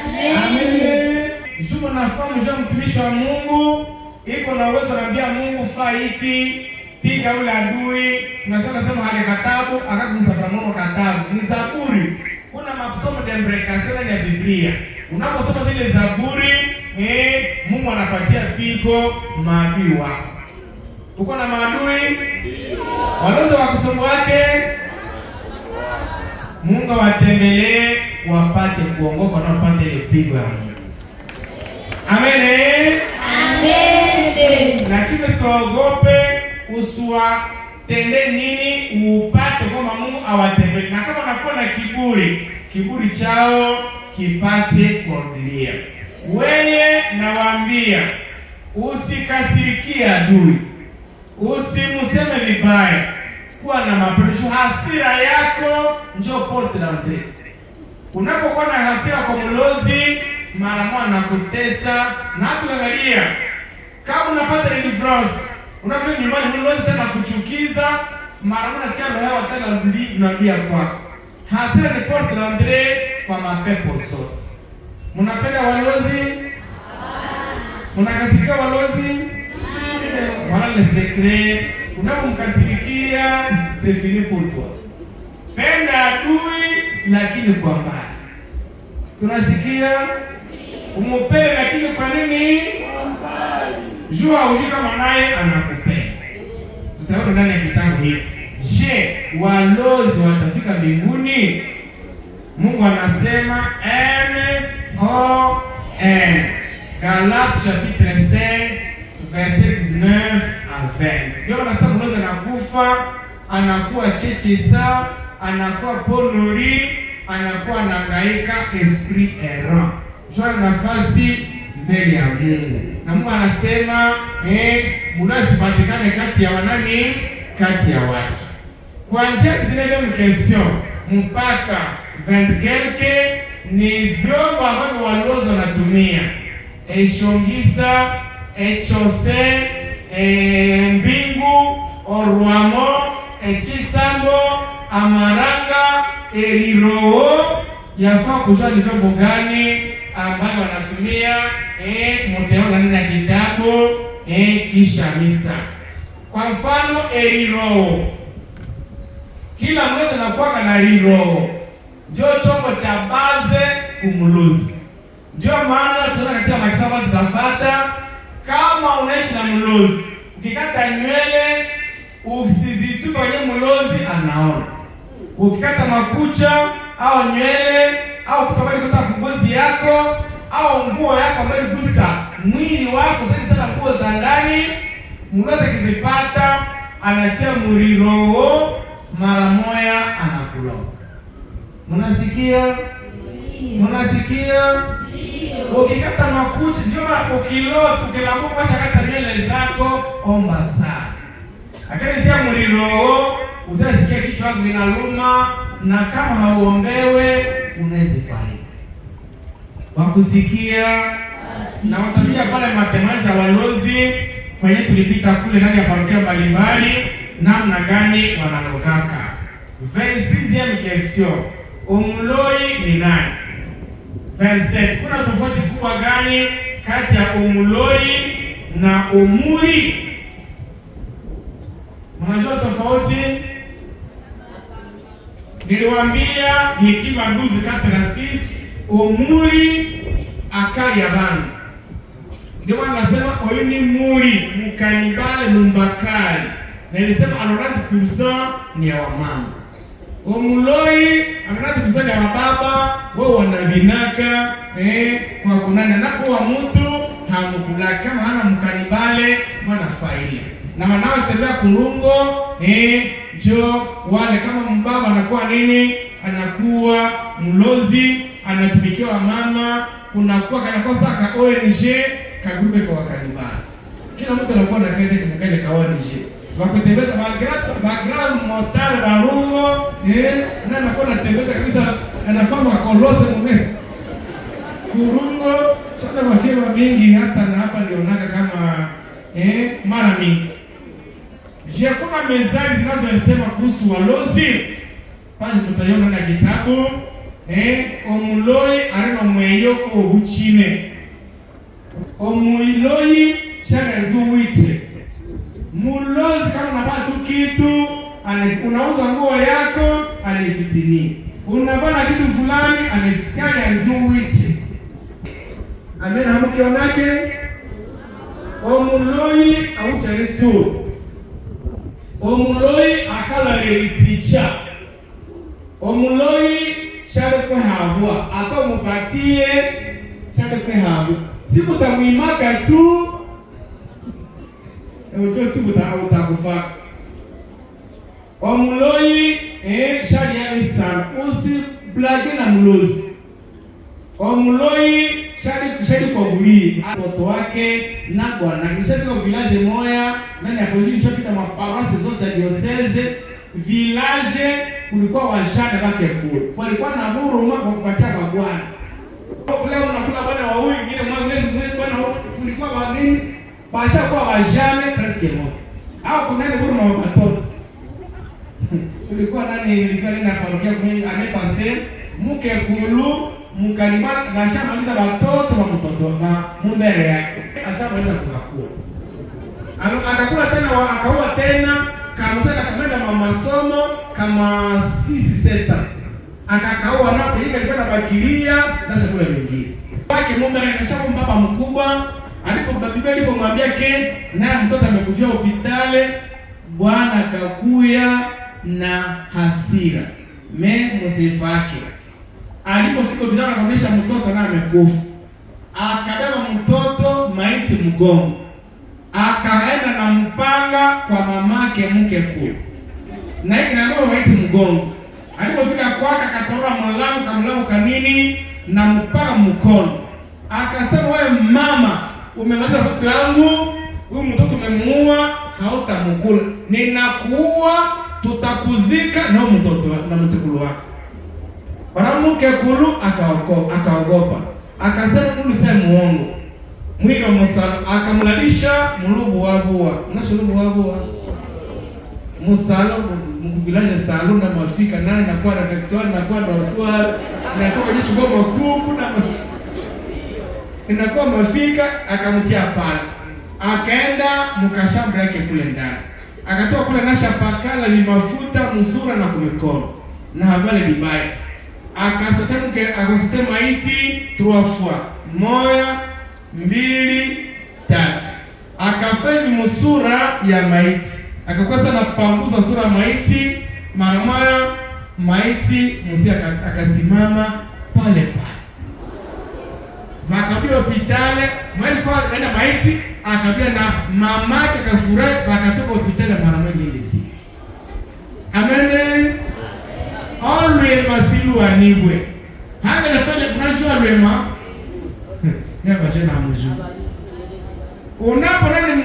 Amen. Amen. Jumo nafahamu jua mtumishi wa Mungu iko na uwezo anambia Mungu faa hiki, piga ule adui. Unasema hali katabu, akakumsa Bramono katabu. Ni Zaburi. Kuna masomo de imprecation ya Biblia. Unaposoma zile Zaburi, Mungu anapatia pigo maadui wako. Uko na maadui? Walozo wa kusoma wake Mungu awatembelee wapate kuongoka na wapate ile pigo ya Mungu. Amen. Amen. Lakini usiogope, usiwatende nini upate kama Mungu awatembelee. Na kama unakuwa na kiburi chao kipate kurudia. Wewe nawaambia usikasirikie adui. Usimseme vibaya. Kuwa na mapendo. Hasira yako njoo porte d'entrée. Unapokuwa na hasira kwa mlozi, mara moja anakutesa na tuangalia. Kama unapata deliverance, unafika nyumbani mlozi tena kuchukiza, mara moja nasikia roho yao tena unarudia kwako. Hasira ni porte d'entrée kwa mapepo sote. Mnapenda walozi? Mnakasirikia walozi? Voilà le secret. Unapomkasirikia c'est fini pour toi. Penda adui lakini kwa mbali. Tunasikia? Umupende lakini kwa nini? Kwa mbali. Jua ushika kama naye anakupenda. Tutaona ndani ya kitabu hiki. Je, walozi watafika mbinguni? Mungu anasema N-O-N. Galates chapitre 5 verset 19 à 20. Ndio anasema mlozi anakufa, anakuwa chechisa, anakuwa ponori, anakuwa anahangaika esprit errant. Jua nafasi mbele ya Mungu. Na Mungu anasema mlozi patikane kati ya wanani? Kati ya watu. Kwa njia zile question mpaka 20 quelque ni vyombo ambavyo walozi wanatumia. Eshongisa, echose, mbingu, orwamo, echisambo, amaranga, eriroo. Yafaa kujua ni vyombo gani ambavyo wanatumia mtaona ndani ya kitabu kisha misa. Kwa mfano eriroo. Kila mlozi anakuwa na eriroo. Ndio chombo cha base kumlozi. Ndio maana tunaona katika makisaba zitafuata, kama unaishi na mlozi, ukikata nywele usizitupe kwenye mlozi anaona. Ukikata makucha au nywele au kutoka kutoka ngozi yako au nguo yako ambayo gusa mwili wako sana nguo za ndani, mlozi akizipata anatia muriro mara moja anakuloga. Mnasikia? Mnasikia? Ukikata makucha ndio ukilamu kwa shakata nywele zako, omba sana. Akanitia mlilo, utasikia kichwa chako kinaluma, na kama hauombewe unaweza kufariki. Wakusikia na watafikia pale matemazi ya walozi kwenye tulipita kule ndani ya parokia mbalimbali namna gani wanalokaka. 26e question. Umloi ni nani? 27. Kuna tofauti kubwa gani kati ya umloi na umuli? Mnajua tofauti? Niliwaambia hekima 12:4-6 umuli akali ya bana. Ndio wanasema huyu ni muri mkanibale mumbakali. Na nilisema 90% ni ya wamama. Umuloi 90% ya wababa wao wanabinaka kwa kunana na kwa mtu hamukula kama hana mkanibale mwana faili. na wanaotembea kulungo njo wale. Kama mbaba anakuwa nini, anakuwa mlozi, anatumikiwa mama, kunakuwa kanakosa ka ONG kagrupe kwa wakanibana. Kila mtu anakuwa na kazi kimkale ka ONG wakutembeza background motal barungo na anakuwa anatembeza kabisa, anafanya kolose mwenyewe kurungo sana. Mafia mingi hata na hapa ndio naka kama mara mingi. Je, kuna mezali zinazosema kuhusu walozi? Page tutaiona na kitabu omuloi arena mweyo obuchine omuloi shaka nzuwite. Mulozi kama unapata tu kitu, unauza nguo yako anifitini, unapata kitu fulani anifitini nzuwite. Amen. Hamukionake omuloi aucharitsu omuloi akala reliticha omuloi shade kwa habwa aka mupatie shade kwa habwa siku tamwimaka tu ejo siku utakufa. Omuloi shade ya sana usi blage na mulozi. Omuloi shadi kwa guli watoto wake na bwana kishafika kwa village moya nani akojisha pita maparasi zote ya diocese village. Kulikuwa wajane wake kule walikuwa na huruma kwa kupatia kwa bwana. Leo unakula bwana wa huyu mwingine mwezi bwana kulikuwa wageni basha kwa wajane presque moja au kuna nini huruma wa watoto. Kulikuwa nani nilifanya na parokia kwa anepase mke kulu mkanimana na shamaliza watoto wa mtoto na mumbere yake ashamaliza kukakula. Akakula tena akaua tena kamsaka kamenda masomo kama 6-7 akakaua na kwa hiyo alikuwa anabakilia na chakula kingine. Wake mumbere akashakuwa baba mkubwa Biblia ilipomwambia ke na mtoto amekufia hospitali, Bwana akakuya na hasira msifake. Alipofika hospitali akaonyesha mtoto na amekufa. Akabeba mtoto maiti mgongo. Akaenda na mpanga kwa mamake mke kuu. Na hiki ndio maiti mgongo. Alipofika kwake akatoa mlango kanini na mpaka mkono. Akasema wewe mama, umemaliza mtoto wangu, huyu mtoto umemuua, hautamkula. Ninakuua, tutakuzika na mtoto na mtukulu wako. Mwanamke kulu akaogopa. Akasema mulu sasa muongo. Mwilo musala akamlalisha mulubu wabua. Unashulubu wabua. Musala mkubilaje salon na mafika naye na kwa refectoire na kwa dortoir na kwa jicho kwa kuku na inakuwa mafika akamtia pale. Akaenda mkashamba yake kule ndani. Akatoa kule nasha pakala ni mafuta mzura na kumikono. Na habari bibaya. Akasote maiti 3 fois. 1, 2, 3. Akafanya musura ya maiti. Akakosa na kupanguza sura ya maiti. Mara moja maiti msi akasimama pale pale. Makabia hospitali, mwali kwa enda maiti, akabia na mamake akafurahi, wakatoka hospitali mara moja ile siku. Amen. Alwe masilu anibwe. Hanga nafanya kunajua rema. Nyama jana mjuju. Unapo nani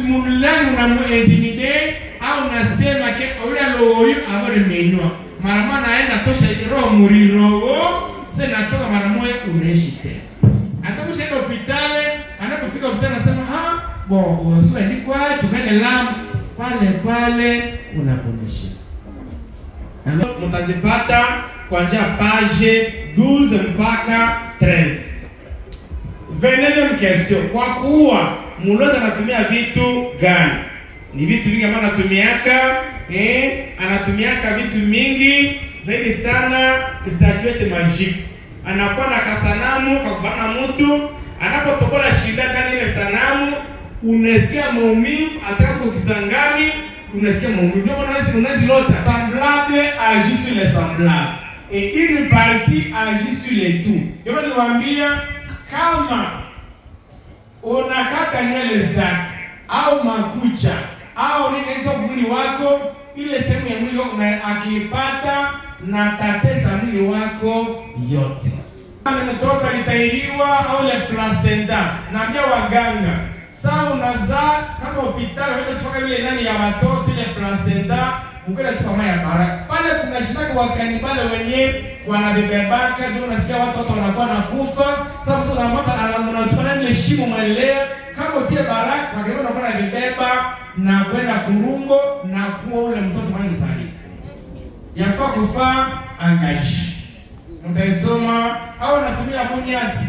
mulani unamuintimidate au unasema ke ule loyo abare menywa. Mara moja naenda tosha roho muriro. Sasa natoka mara moja uneshi tena. Atakushaenda hospitali, anapofika hospitali anasema sio ni kwa tukane lamu pale unaponisha. Mtazipata kuanzia page 12 mpaka 13. Veneve question. Kwa kuwa mulozi anatumia vitu gani? Ni vitu vingi ambavyo anatumiaka vitu mingi zaidi sana statuette magique. Anakuwa na kasanamu kwa kufanya mtu, anapotobola shida ndani ile sanamu, unasikia maumivu, atakapo kisangani, unasikia maumivu. Ndio maana unazilota. Semblable agit sur les semblables. Et une partie agit sur les tout. Ndio maana niwaambia kama unakata nywele zako au makucha au nini ndio mwili wako, ile sehemu ya mwili wako akipata na tatesa mwili wako yote. Ni mtoto alitahiriwa au ile placenta, naambia waganga sawa unazaa kama hospitali wewe tupoka ile nani ya watoto ile placenta ukenda tu kama ya baraka. Pale kuna shitaka wakanibale wenyewe wanabebebaka ndio unasikia watu wanakuwa na kufa. Sasa mtu anamata anamtupana ile shimo mwelelea kama utie baraka wakati unakuwa na bebeba na kwenda kurungo na kuwa ule mtoto mali sali. Yafaa kufaa angalishi. Mtaisoma au anatumia bunyati.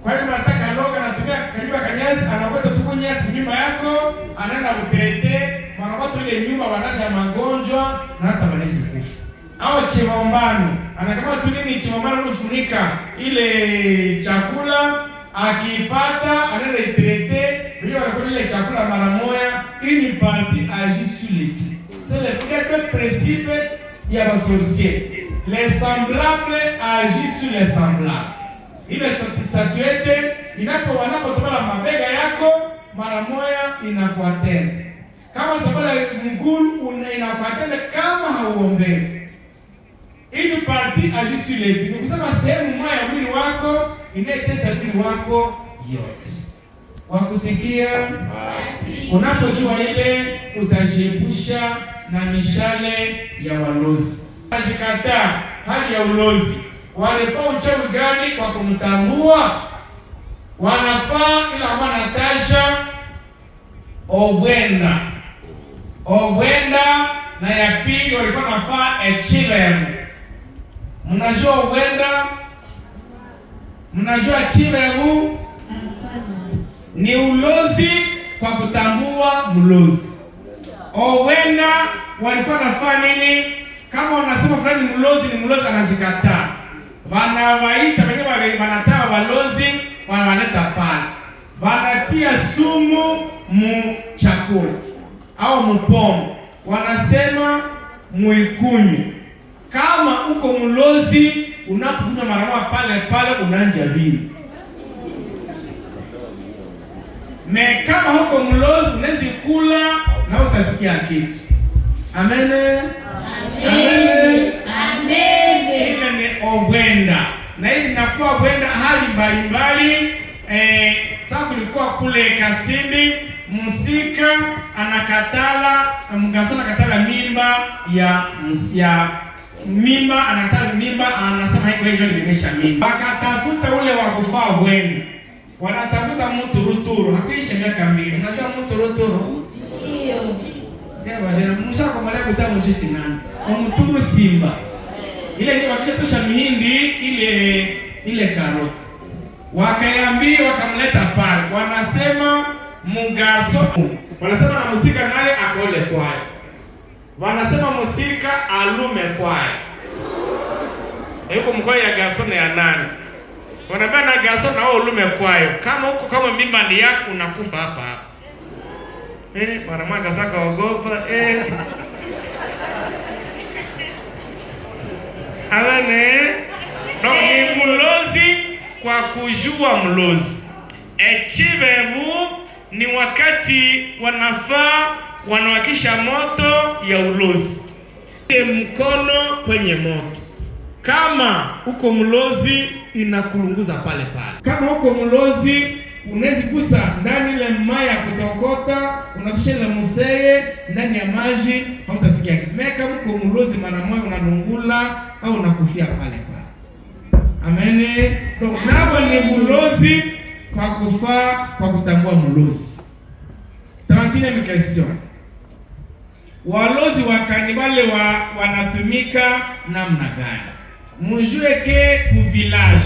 Kwa hiyo nataka loga anatumia kariba kanyasi anakwenda tu bunyati nyumba yako anaenda kutrete mara watu ile nyumba wanaja magonjwa na hata wanaweza kufa. Au chimaombano anakamata tu nini chimaombano unafunika ile chakula akipata anaenda itrete ndio anakula ile chakula mara moja une partie agit sur les deux. C'est le principe ya basorcier. Les semblables agissent sur les semblables. Ile statuette wanapotoka mabega yako mara moja inakuatena. Kama utapata mguu inakuatena kama hauombe. Une partie agit sur les deux. Kusema sehemu moja ya mwili wako inatesa mwili wako yote. Wakusikia? Unapojua ile utajiepusha na mishale ya walozi. Ajikataa hali ya ulozi. Wanafaa uchawi gani kwa kumtambua? Wanafaa ila wanatasha obwenda na ya pili walikuwa nafaa echilemu. Mnajua obwenda? Mnajua chilemu? Ni ulozi kwa kutambua mlozi. Obwenda walikuwa nafaa nini? Kama unasema fulani ni mlozi anajikataa. Wanawaita wenyewe wanataa walozi, wanaleta pale. Wanatia sumu mu chakula au mpomo. Wanasema muikunywe. Kama uko mlozi unapokunywa mara moja pale unaanja bili. Kama uko mlozi unaweza kula na utasikia kitu. Amen. Amen. Amen. Ile ni obwenda. Na hii inakuwa obwenda hali mbalimbali. Sasa kulikuwa kule Kasindi, musika anakatala, mgaso anakatala mimba ya mimba, anakatala mimba, anasema haiko hiyo nimesha mimba. Wakatafuta ule wa kufaa obwenda. Wanatafuta mtu ruturu, hakuisha miaka 2. Unajua mtu ruturu? Ndio. Ndio wajana mmusha kwa mara kutamu jiti nani? Omuturu simba. Ile ndio wakishatosha mihindi ile karoti. Wakayambia wakamleta pale. Wanasema mugarso. Wanasema na musika naye akole kwaye. Wanasema musika alume kwaye. Yuko mkoa ya garso na ya nani? Wanabana na garso na wao alume kwaye. Kama huko kama mimba ni yako unakufa hapa. Mara moja saka ogopa Alane ni mlozi kwa kujua mlozi. Echibebu ni wakati wanafaa wanawakisha moto ya ulozi. Mkono kwenye moto. Kama uko mlozi inakulunguza pale. Kama uko mlozi unaweza kusa ndani ile maji ya kutokota, unafisha ile museye ndani ya maji, hautasikia kitu. Kama uko mlozi mara moja unadungula au unakufia pale. Amen. Donc nabo ni mlozi kwa kufaa kwa kutambua mlozi. 31 question. Walozi wa kanibale wanatumika namna gani? Mjue ke ku village.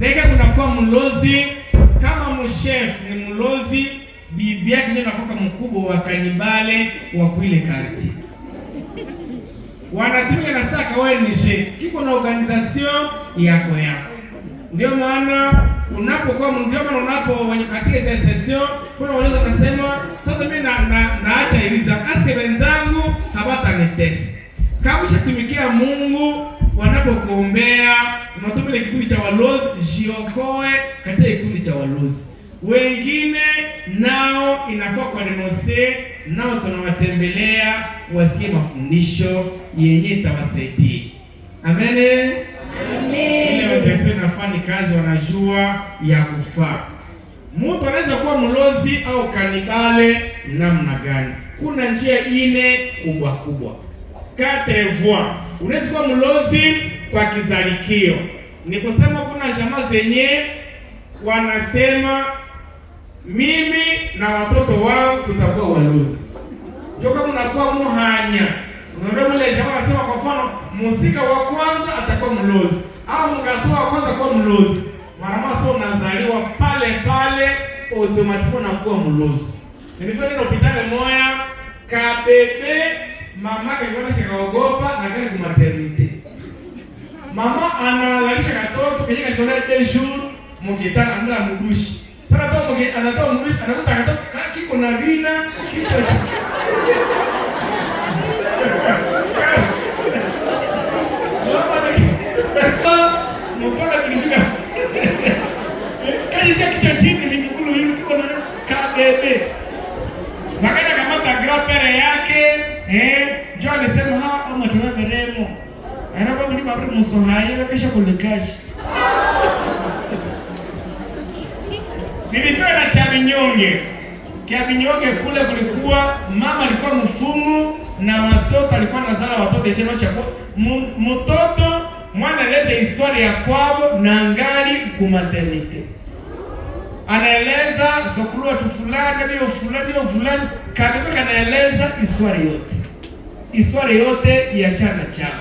Neka kunakuwa mlozi kama mchef ni mlozi, bibi yake ndio anakuwa mkubwa wa kanibale wa kuile karti. Wanatumia na saka ONG, kiko na organization yako. Ndio maana unapokuwa wenye katika intercession, kuna wale wanasema sasa mimi naacha iliza kasi wenzangu hawatanitesa. Kama ushatumikia Mungu wanapokuombea, unatumia kikundi cha walozi, jiokoe katika kikundi cha walozi. Wengine nao inafaa kwa denoncer nao tunawatembelea wasikie mafundisho yenye itawasaidia. Amen. Ile wazee nafanya kazi wanajua ya kufaa. Mtu anaweza kuwa mlozi au kanibale namna gani? Kuna njia ine kubwa kubwa. 4 voies. Unaweza kuwa mlozi kwa kizalikio. Ni kusema kuna jamaa zenye wanasema mimi na watoto wao tutakuwa walozi. Joka mnakuwa muhanya. Ndio mle jamaa anasema kwa mfano musika wa kwanza atakuwa mlozi au mgaso wa kwanza atakuwa mlozi. Mara sio unazaliwa pale pale automatically unakuwa mlozi. Nilifanya hospitali moya kabebe mama alikuwa shikaogopa na gari kwa maternity. Mama analalisha katoto kwenye kachora de jour mukitana andra mudushi. Sasa toa anatoa mudushi anakuta katoto kiko na vina kichwa. Mpaka kulifika. Kaji kichwa chini ni mikulu yule kiko na kabebe. Wakaenda kamata grapere yake, njoo alisema au mtuwa beremo. Araba mli babri musohaye kesha kulikashi. Nilifika na Chabinyonge. Chabinyonge kule kulikuwa mama alikuwa mfumu na watoto alikuwa nazala watoto cheno cha mtoto mwana eleze historia ya kwao na ngali ku maternity. Anaeleza sokulua tu fulani bio fulani kabisa kanaeleza historia yote ya chana chao.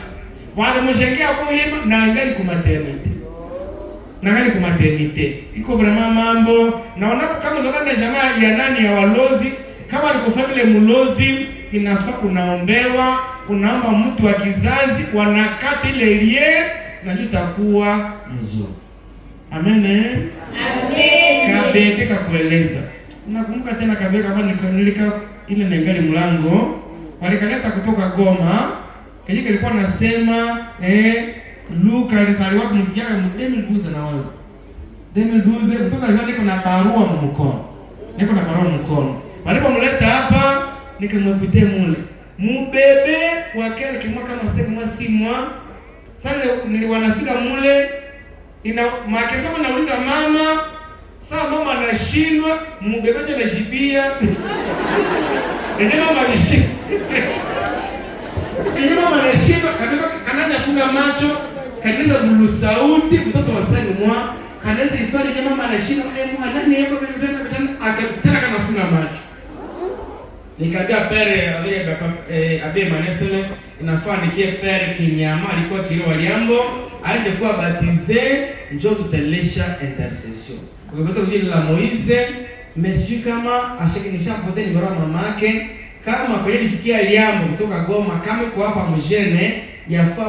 Wale mshengea kuhima na angali ku maternity. Iko vraiment mambo naona kama zamani jamaa ya nani ya walozi kama ni kufamile mlozi inafaa unaombewa, unaomba mtu wa kizazi wanakata ile lie na tutakuwa mzuri. Amen. Kabebe kakueleza. Unakumbuka tena kabebe kama nilika ile nengali mlango walikaleta kutoka Goma. Kile kilikuwa nasema Luka alizaliwa kumsikia 2012 na wao. 2012 mtoto alikuwa na barua mkono. Niko na barua mkono. Walipomleta hapa nikamwekutea mule. Mubebe wakele kimwa kama siku mwa simwa. Sasa niliwanafika mule ina makesema nauliza mama, sasa mama anashindwa, mbebeje anashibia. Ndio mama anashindwa. Ndio mama anashindwa, kabeba kanaja funga macho, kanaweza bulu sauti mtoto wa sani mwa, kanaweza historia ya mama anashindwa, ndani yako betana akatana kanafunga macho. Nikabia pere abe manesele inafaa nikie pere Kinyama alikuwa Kiro Waliambo aje kuwa baptisé njoo tutelesha intercession. Kwa sababu jina la Moise mesiju kama ashiki nishampoze ni barua mamake kama kwa hiyo fikia Liambo kutoka Goma kama kwa hapa mjene yafaa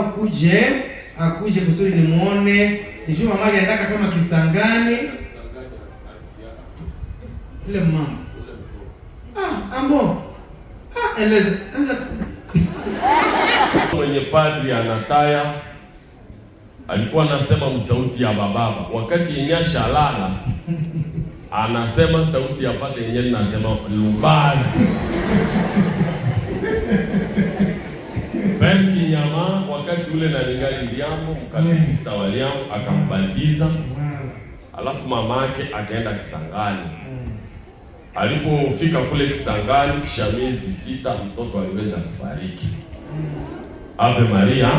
akuje kusudi nimuone nijua mama aliandaka kama Kisangani ile mama ambo eleza mwenye padri Anataya alikuwa anasema msauti ya bababa wakati yenyasha lala anasema sauti ya pate yenyewe nasema Lubazi. Ben Kinyama wakati ule na ningali Liambo mkatista wa Liambo akambatiza. Alafu mamake akaenda Kisangani. Alipofika kule Kisangani kisha miezi 6 mtoto aliweza kufariki. Ave Maria.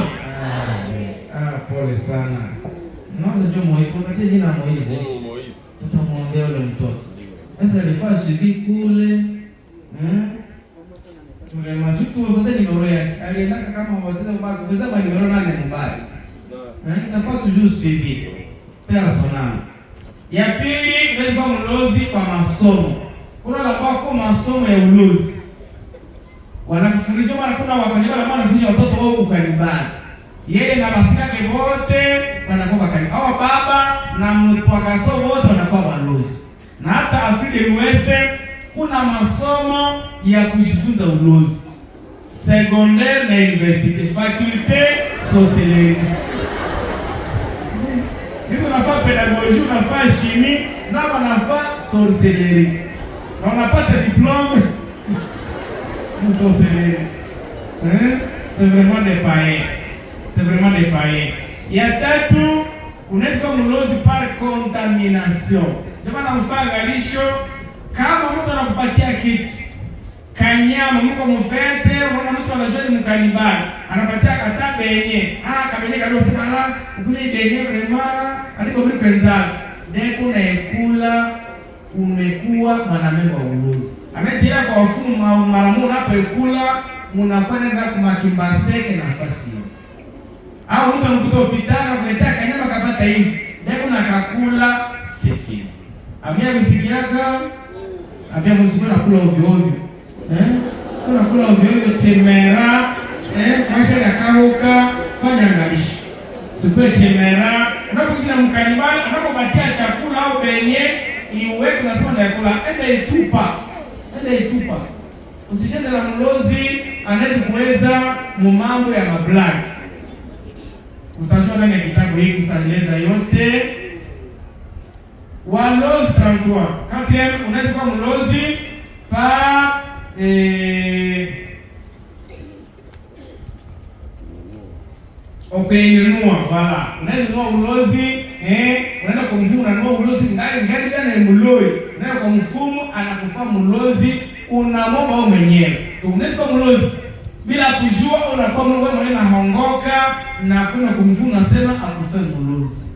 Pole sana. Mwanzo ndio Moize, jina Moize. Tutamwombea yule mtoto. Sasa alifaa sivi kule. Tunamajuku kwa sababu nimero yake. Alienda kama wazee mbaya, kwa sababu nimero nani mbaya. Nafaa tujue sivi. Personal. Ya pili, lazima mlozi kwa masomo. Kuna kwa masomo ya ulozi. Wanakufundisha mara kuna wakaniba na wanafundisha watoto wao ukanibani. Yeye na basikake wote wanakuwa kanibani. Hao baba na mpagaso wote wanakuwa walozi. Na hata Afrika West kuna masomo ya kujifunza ulozi. Secondaire na university, faculté sociologie. Hizo nafaa pedagogie, nafaa chimie, na nafaa sorcellerie. Na unapata diploma Nous sommes célèbres. Hein? C'est vraiment des païens. C'est vraiment des païens. Ya tatu, unaweza kuwa mlozi par contamination. Jamani, mfano angalisho, kama mtu anakupatia kitu kanyama, mko mfete, unaona mtu anajua ni mkanibali, anapatia kata benye. Kabenye kado sema la, ukule benye vraiment, aliko mli kwenzana. Deko na ekula umekuwa mwanamemba wa ulozi. Ametira kwa wafumu maramu unapoekula, munakwenda kumakimbaseke nafasi yote. Au mtu anakuta hospitali kuletea kanyama kapata hivi. Deko na kakula sefi. Amia msikiaka, amia msiku na kula ovyo ovyo. Siku na kula ovyo ovyo chemera, maisha yakauka, fanya ngalisho. Siku chemera, unapokuja mkanibali, unapopatia chakula au benye, iwe tunasema ndio kula, ende itupa. Ende itupa. Usicheze na mlozi, anaweza kuweza mambo ya mablaki. Utasoma ndani ya kitabu hiki tutaeleza yote. Walozi 33. Kati unaweza kuwa mlozi pa openunua vala. Unaweza kununua ulozi, unaenda kwa mfumo unanunua ulozi ngali gani ni mloi. Unaenda kwa mfumo anakufaa mlozi, unamomba wewe mwenyewe. Unaweza kuwa mlozi bila kujua, unakuwa wewe mwenyewe unahongoka na kuna kumfumo unasema akufaa mlozi.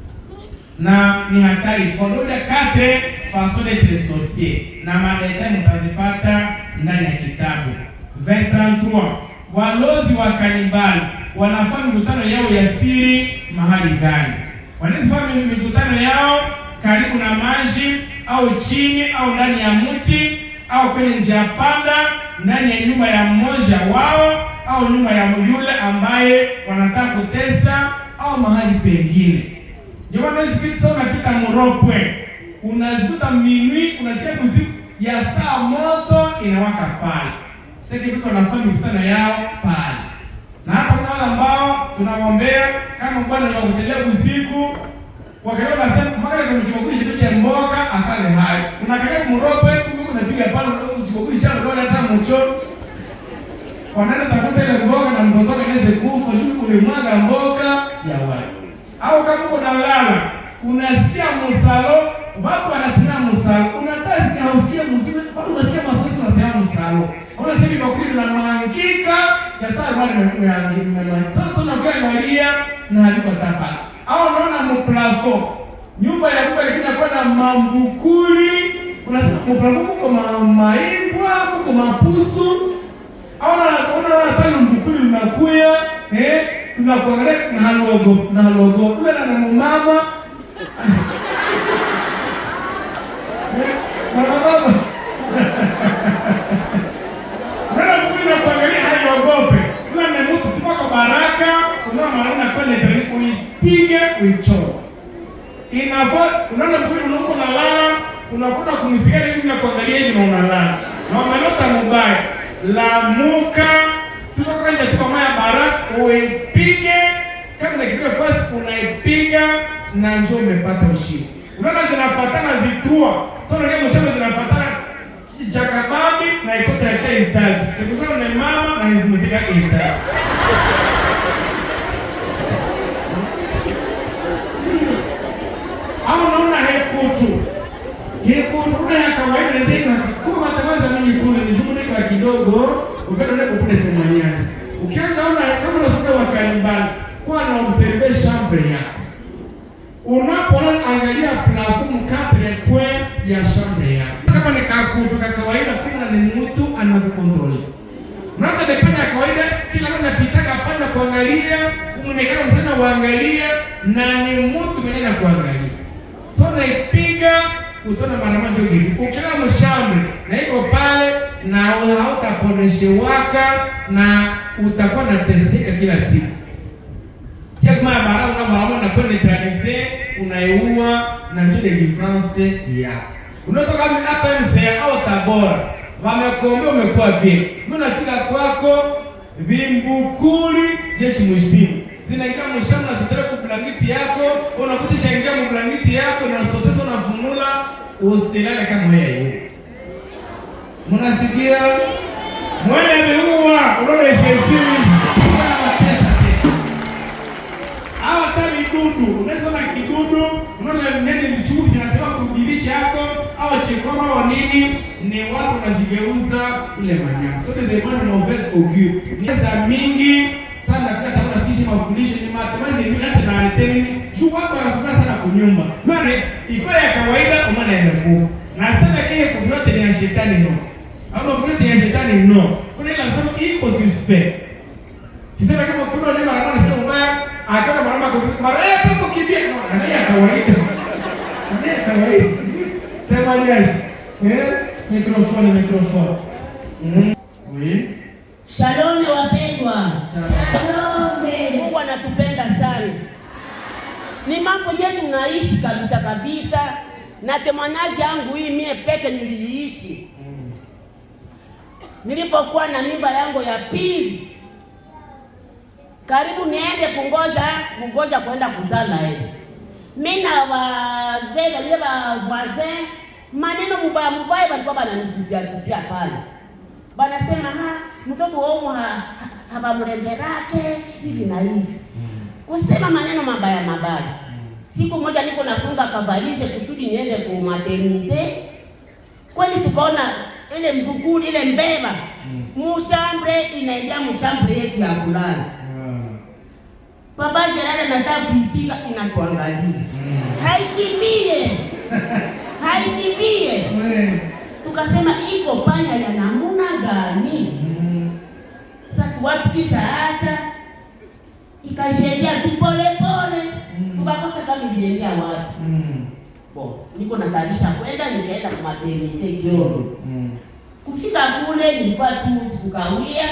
Na ni hatari kwa dola kate façon d'être sorcier. Na madeta mtazipata ndani ya kitabu. 23. Walozi wa kanibali wanafanya mikutano yao ya siri mahali gani? Wanafanya mikutano yao karibu na maji au chini au ndani ya mti au kwenye njia panda, ndani ya nyumba ya mmoja wao au nyumba ya yule ambaye wanataka kutesa au mahali pengine. Ndio maana hizo unapita Muropwe, unazikuta minui, unasikia kusiku ya saa moto inawaka pale. Sasa biko nafanya mikutano yao pale. Na hapa kuna wale ambao tunawaombea kama Bwana anakutetea usiku, wakaona nasema mpaka ndio mchukuli kitu cha mboka akale hai. Unakaja Muropwe, kumbe unapiga pale mchukuli cha ndio hata mcho. Wanaenda tafuta ile mboga na mtoto anaweza kufa, juu ulimwaga mboga ya watu. Au kama uko nalala, unasikia musalo, watu wanasema musalo, unataka hausikia mzuri, bado unasikia maswali unasema musalo. Unasema kwa kweli na mwangika, ya saa bado umeangika na mtoto na kwa Maria na haliko tapa. Au unaona mplafo, nyumba ya Mungu ilikuwa kwa na mambukuli, unasema mplafo uko maimbwa, uko mapusu. Au unaona pale mbukuli unakuya, tunakuangalia na logo kule na mama baba ndio kuna kuangalia haiogope kule ni mtu tupaka baraka kuna maana kwenda kuipige uichora inafaa unaona kule unakuwa unalala unakuta kumsikia hivi na kuangalia hivi na unalala na umelota mbaya lamuka tuko nje tuko maya baraka uipige kama na kitu fast unaipiga na njoo umepata ushindi. Unaona zinafuatana zitua. Sasa ndio mshamba zinafuatana Jakababi na ikota ya Taistad. Nikusema ni mama na hizo muziki yake Taistad. Au unaona hekutu. Hekutu kuna ya kawaida na sasa kwa matangazo mimi kule ni shughuli kwa kidogo ukaenda kukule tumanyasi. Ukianza ona kama unasoma wa kanibali kwa na observe chambre yako. Unapoona angalia plafond 4 coin ya chambre yako. Kama ni kakutu kwa kawaida kuna ni mtu anakukontroli. Unaweza dependa kawaida kila mtu anapitaka panda kuangalia, unaonekana msana uangalia na ni mtu mwenye anakuangalia. So naipiga utaona mara moja hivi. Ukiona mshambre na iko pale na hautapondeshewaka na utakuwa nateseka kila siku. Kama baraka mara moja kwenda neutraliser unaiua na njoo de France ya. Unatoka hapa MCA au Tabora. Wamekuombea umekuwa bien. Mimi nafika kwako vimbukuli jeshi msimu. Zinaingia mshamba na sitara kwa blanketi yako, unakutisha ingia kwa blanketi yako na sotesa na funula usilale kama yeye. Mnasikia? Mwene ameua, unaona Yesu. Hawa kama kidudu, unaweza na kidudu, unaona nene mchuzi zinasema kurudilisha yako au chikoro au nini, ni watu wanajigeuza ile manyama. So des éléments de mauvaise augure. Ni za mingi sana nafika tafuta fishi mafundisho ni matumaji ni hata na reteni. Juu watu wanafuka sana kunyumba. Maana iko ya kawaida umana imekufa. Na sasa kile kuyote ni ya shetani no. Hapo kuyote ni ya shetani no. Kuna ile anasema iko suspect. Sisema kama kuna ni mara sio mbaya, akaona mara pepo kibia. No, ni ya kawaida. Ni ya kawaida. Temayaje. Microphone. Oui. Shalom wapendwa. Shalom. Mungu anatupenda sana. Ni mambo yetu naishi kabisa. Na temanaji yangu hii mie peke niliishi. Nilipokuwa na mimba yangu ya pili. Karibu niende kungoja kwenda kuzala mimi na wazee wale wa voisin maneno mubaya walikuwa wananitupia pale. Banasema mtoto wao habamlemberake hivi na hivi. Kusema maneno mabaya. Siku moja niko nafunga kavalize kusudi niende kwa maternite. Kweli tukaona ile mbuguli ile mbeba. Mushambre inaingia mushambre yetu ya kulala. Baba Gerard nataka kuipiga inatuangalia. Haikimbie. Tukasema iko panya ya namuna gani? Sasa watu kisha acha ikasheria tu pole. Tukakosa kama iliendea wapi. Niko natarisha kwenda nikaenda kwa maternite jioni. Kufika kule nilikuwa tu sikukawia.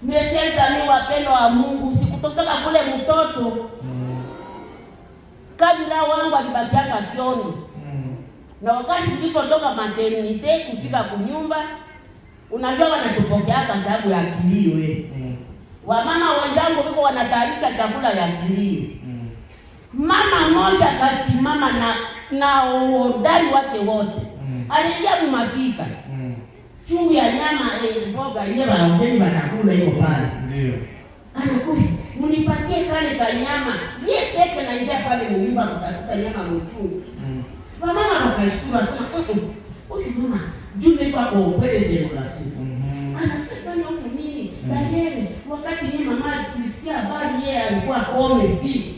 Mmeshaza mimi wapendo wa Mungu sikutoka kule mtoto. Kabila wangu alibakiaka kiondo. Na wakati tulipotoka maternite kufika kunyumba, unajua wanatupokeaka sababu ya kilio Wamama wenzangu wiko wanatayarisha chakula ya kilio. Mama mmoja akasimama na udai wake wote. Aliingia mumapika. Chungu ya nyama mboga yenyewe wageni wanakula hiyo pale. Ndio. Anakuja, "Munipatie kale ka nyama." Yeye peke anaingia pale nyumba kutafuta nyama mchungu. Mama akashukuru asema, "Huyu mama, jumbe kwa upele ndio la siku." Anafanya huko nini? Daniel, wakati ni mama tusikia habari yeye alikuwa kome si.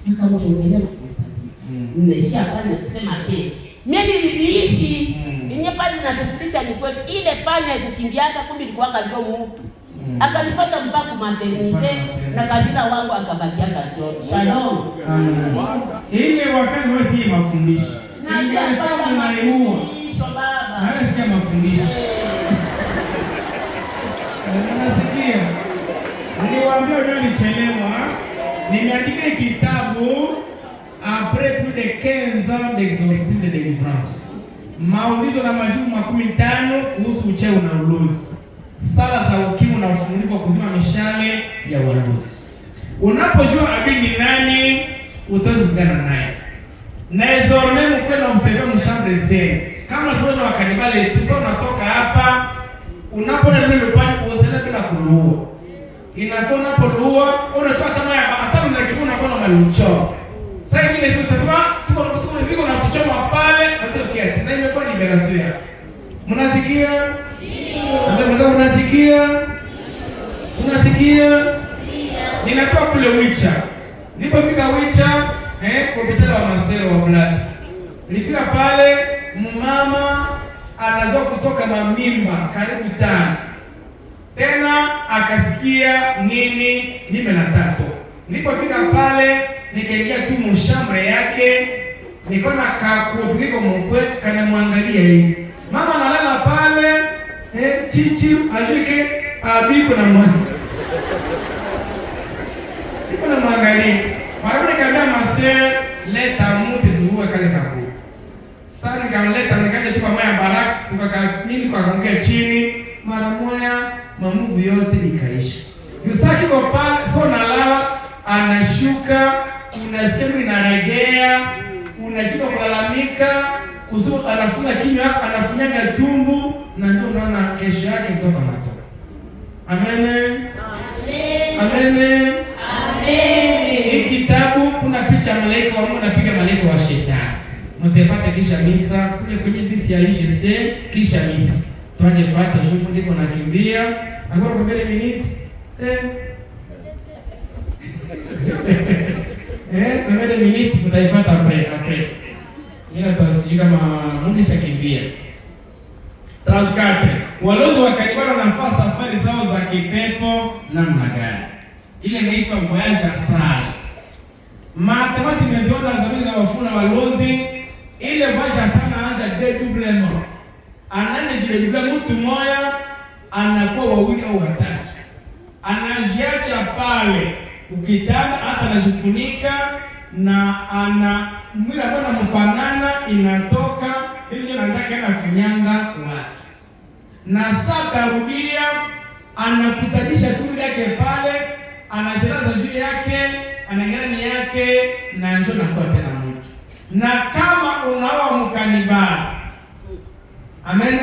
Nikamshuhudia kumpatia. Nimeisha pale kusema mimi niliishi yenye pale natufundisha ni kweli ile panya ikukimbiaka kumbe ilikuwa ndio mtu. Akanipata mpaka maternite na kabila wangu akabakiaka chote. Shalom. Ile wakati wewe si mafundisho. Na ndio mafundisho baba. Haya sikia mafundisho. Unasikia? Niliwaambia wewe nichelewa. Nimeandika kitabu après plus de 15 ans d'exorcisme de délivrance. Maulizo na majibu 15 kuhusu uchawi na ulozi. Sala za ukimwi na ufunguo kuzima mishale ya ulozi. Unapojua adui ni nani, utaweza kupigana naye. Na désormais mko na msaidia mshambre zenu. Kama sio na wakanibale tu sio natoka hapa, unapoona ndio upande kuosana bila kuruua. Inafaa unaporuua, unatoa kama ya hata unakibuna kwa malucho. Sasa hivi sio tazama tuko viko na kuchoma pale natokea na imekuwa liberation yako. Mnasikia? Ndio. Mnasikia? Ndio. Ninatoka kule Wicha. Nilipofika Wicha hospitali wa Masero wa Blood. Nilifika pale mama anazoa kutoka mamimba karibu 5. Tena akasikia nini nime na tatu. Nilipofika pale nikaingia tu mshambre yake nikaona kakupiko mkwe kana mwangalia hivi. Mama analala pale chichi ajike abiko na mwana. Iko na mwangalia. Mara nikamwambia mase leta mtu tuwe kale kapu. Sasa nikamleta nikaja tu kwa maya baraka tukaka nini kwa kuongea chini mara moja mamuvu yote nikaisha. Yusaki kwa pale so nalala anashuka unasikia inaregea unashika kulalamika kusudi anafunga kinywa anafunyaga tumbu na ndio unaona kesho yake mtoto anatoka. Amen. Amen. Hii kitabu kuna picha malaika wa Mungu anapiga malaika wa shetani. Mtapata kisha misa kule kwenye bisi ya IGC kisha misa. Tuaje fuata shughuli niko nakimbia. Angora kwa mbele minute. Kwa mbele minute mtaipata après. Ila tutasijika Mungu shakimbia. 34. Walozi wa kanibara wanafaa safari zao za kipepo namna gani? Ile inaitwa voyage astral. Matemati zimeziona zamani za wafuna walozi. Ile voyage astral anaanza dédoublement. Anaanza dédoublement, mtu mmoja anakuwa wawili au watatu. Anajiacha pale ukitanda, hata anajifunika na ana mwili ambao unamfanana inatoka ili ndio anataka anafinyanga watu. Na saa tarudia anakutanisha tumbo yake pale, anashiraza juu yake, anangani yake na njoo nakuwa tena mtu. Na kama unaoa mkanibali, amen,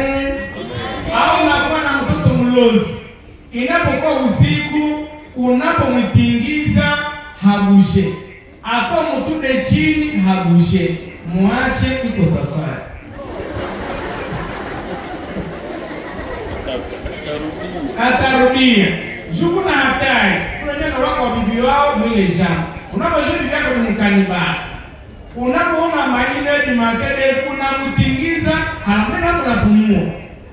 au unakuwa na mtoto mlozi, inapokuwa usiku unapomtingiza habushe, ato mtude chini habushe, muache iko safari. Atarudia. Juku na hatari. Kuna jana wako wa bibi wao mwile jana. Unaposhia bibi yako ni mkanibali. Unapoona maine ni makedes unamtingiza, halamena unapumua.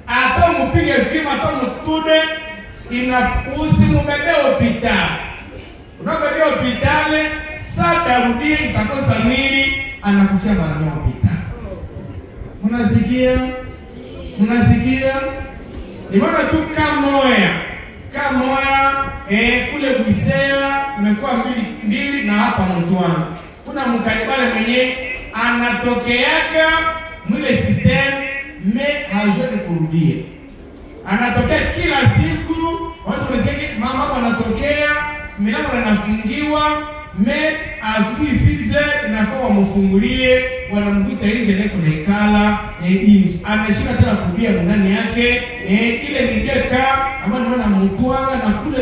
Ato mpige fima, ato mtude usimubebe hospitali. Unabebe hospitali, saa tarudia itakosa nini, anakufia mara moja hospitali. Unasikia? Ni maana tu kamoya kule Busea imekuwa mbili na hapa Mtwara. Kuna mkanibale mwenye anatokeaka mwile system hajui kurudia. Anatokea kila siku, watu wanasema mama hapa anatokea, milango inafungiwa, asubuhi 6 inafaa wamfungulie, wanamkuta nje niko na ikala nje. Anashika tena kurudia ndani yake, ile ni deka ambayo ni Mtwara na kule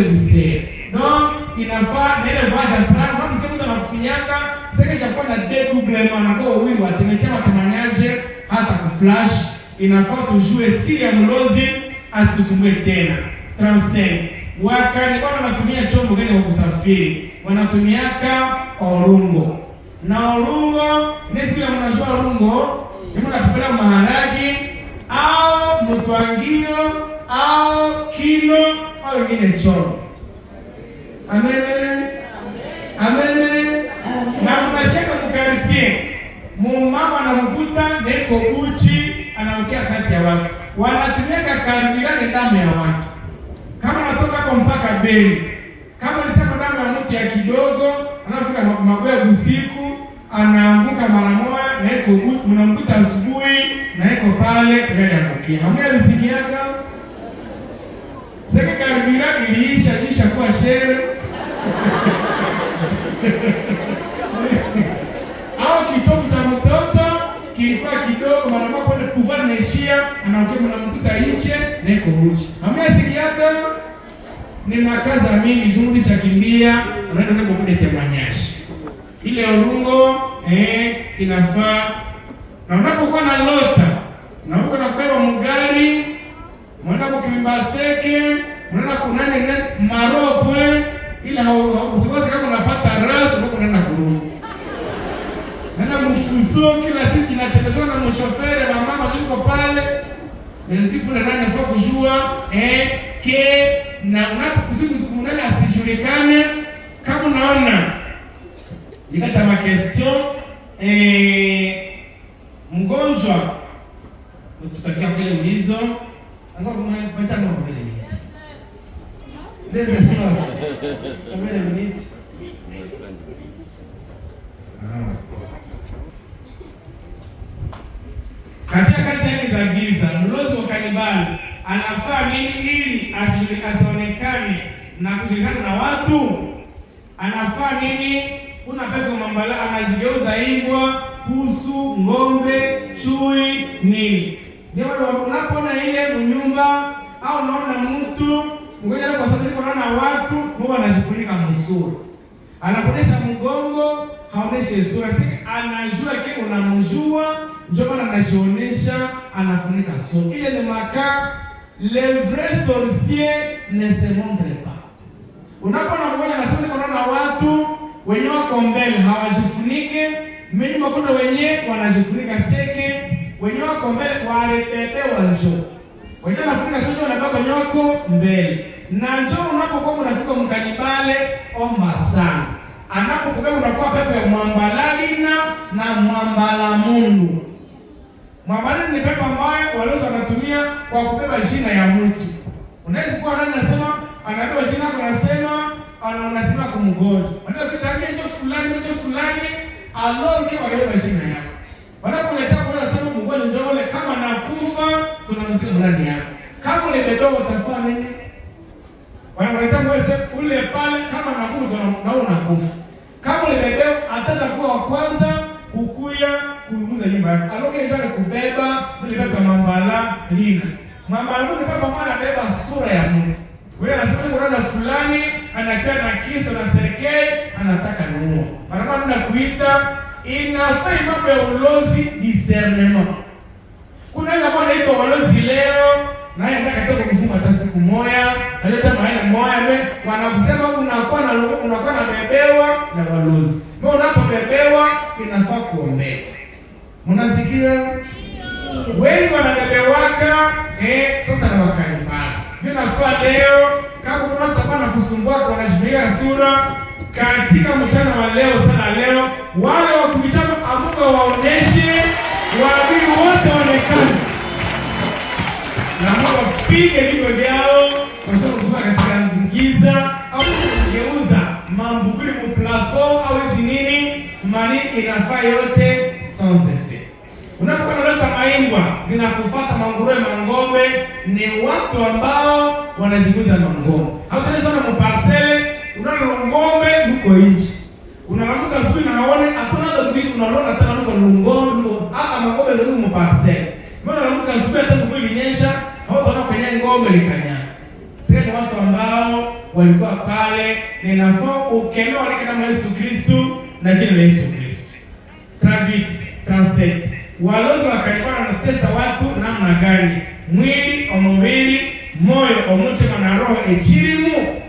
Busea. No, inafaa nene vaja strana, kama mtu anakufinyanga, sekesha kwa na dédoublement anakuwa wili watemetea watamanyaje hata kuflash. Inafaa tujue siri ya mlozi asitusumbue tena. 35. Wakani bwana wanatumia chombo gani wa kusafiri? Wanatumiaka orungo. Na orungo, nesi ya mnajua orungo, ni mnapepela maharagi au mtwangio au kilo au ingine chombo. Amen. Na mnasiaka mkartie, mumama anamkuta neko uchi, anaongea kati ya watu. Wanatumia karibirani damu ya watu. Kama natoka hapo mpaka Beni, kama nitaka damu ya mtu ya kidogo, anafika maboya usiku, anaanguka mara moja na iko uchi, mnamkuta asubuhi na iko pale mbele ya mkia. Hamna msikiaka? Sasa karibirani iliisha kwa shere. Au kitovu cha mtoto kilikuwa kidogo, mara moja pale pouvoir naishia, anaongea mnamkuta nje na iko uchi. Hamesikiaka? Ni makaza mingi zuri cha kimbia, unaenda ndipo kule temanyashi. Ile orungo inafaa. Na unapokuwa na lota, na uko na kubeba mgari, unaenda kukimba seke, unaenda kunani maropwe, ila usiwaze kama unapata rasu uko unaenda kurudi. Nenda mfuso kila siku inatembezwa na mshoferi na mama yuko pale. Nasikia kuna nani afaa kujua na unapokusiku siku nani asijulikane. Kama unaona nikata ma question mgonjwa tutafika kule ulizo angao kumwanza ngao mbele minute. Leza mbele minute. Katika kazi yake za giza, mlozi wa kanibali anafaa nini ili asionekane na kujulikana na watu? Anafaa nini? Kuna pepo mambala anajigeuza imbwa, kuhusu ng'ombe, chui, nini. Ndio unapoona ile mnyumba au unaona mtu ngoja leo, kwa sababu niko naona watu wao wanajifunika msura, anaponesha mgongo, haoneshi sura, si anajua kile unamjua, ndio maana anajionyesha, anafunika sura. Ile ni maka le vrai sorcier ne se montre pas. Unapoona mmoja anasema niko naona watu wenye wako mbele hawajifunike, mimi kuna wenye wanajifunika seke, wenye wako mbele walebebewa njoo. Wenye wanafunika sio wanabeba kwenye wako mbele. Na njoo unapokuwa unafika mkanibale, omba sana. Anapokubeba unakuwa pepo ya mwambalalina na mwambalamundu. Mwambalalina ni pepo ambayo walezi wanatumia kwa kubeba jina ya mtu. Unaweza kuwa nani nasema anabeba jina yako, anasema kumgonjwa. Wanakuambia njoo fulani, alonke wanabeba jina yako. Wanapoletea kwa nasema mgonjwa njoo ule, kama nakufa tunamzika ndani yako. Kama ule bedogo utafanya nini? Wanamletea mwese ule pale, kama nakufa na unakufa. Kama ule bedogo ataza kuwa wa kwanza kukuya kuunguza nyumba yako. Aloke ndio kubeba ule baba mambala lina. Mambala ni baba mwana beba sura ya mtu. Wewe unasema ni kuna fulani anakaa na kiso na serikali anataka nuo. Mara ndio kuita inafai mambo ya ulozi discernement. Kuna ile ambayo inaitwa ulozi leo, naye anataka toka kufunga hata siku moja, na hata maana moja wanakusema unakuwa na bebewa na walozi. Mbona unapobebewa inafaa kuombea. Mnasikia? Wengi wanabebewaka sasa na wakanipana. Ndio nafaa leo kama kuna mtu hapana kusumbua kwa wanajifungia sura katika mchana wa leo sana leo, wale wa kumichana amuka waoneshe waadili wote waonekane. Na Mungu pige hivyo vyao kwa sababu kusoma katika giza au kugeuza mambo kule mu plafond au hizi nini, mali inafaa yote sans effet. Unapokuwa unaleta maimbwa zinakufuata manguruwe mangombe, ni watu ambao wanajiguza mangombe. Au tunaweza na mpasele unaona ngombe luko nje. Unaamka asubuhi na haone hatunaanza kuishi, unaona tena luko ngombe hata ngombe za luko mpasele. Mbona unaamka asubuhi hata mvua ilinyesha, hautaona kwenye ngombe likanyana. Sasa ni watu ambao walikuwa pale, na inafaa ukemewa kama Yesu Kristo na jina la Yesu Kristo. Transit. Walozi wakalikuwa wanatesa watu namna gani? Mwili, omubiri, moyo, omutima na roho echirimu.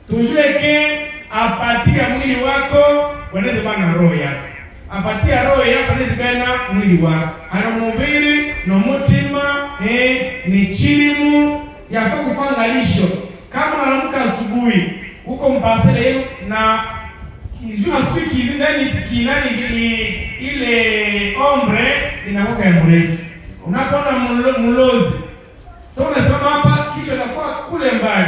Tujue ke apatia mwili wako wanaweza bana roho yako. Apatia roho yako wanaweza bana mwili wako. Ana mubiri na mutima ni chirimu yafaa kufanya lisho. Kama unaamka asubuhi huko mpasele yenu na kijua siku hizi ndani kinani ile ombre inakuwa ya mrefu. Unapoona mlozi sio unasema hapa kichwa kinakuwa kule mbali.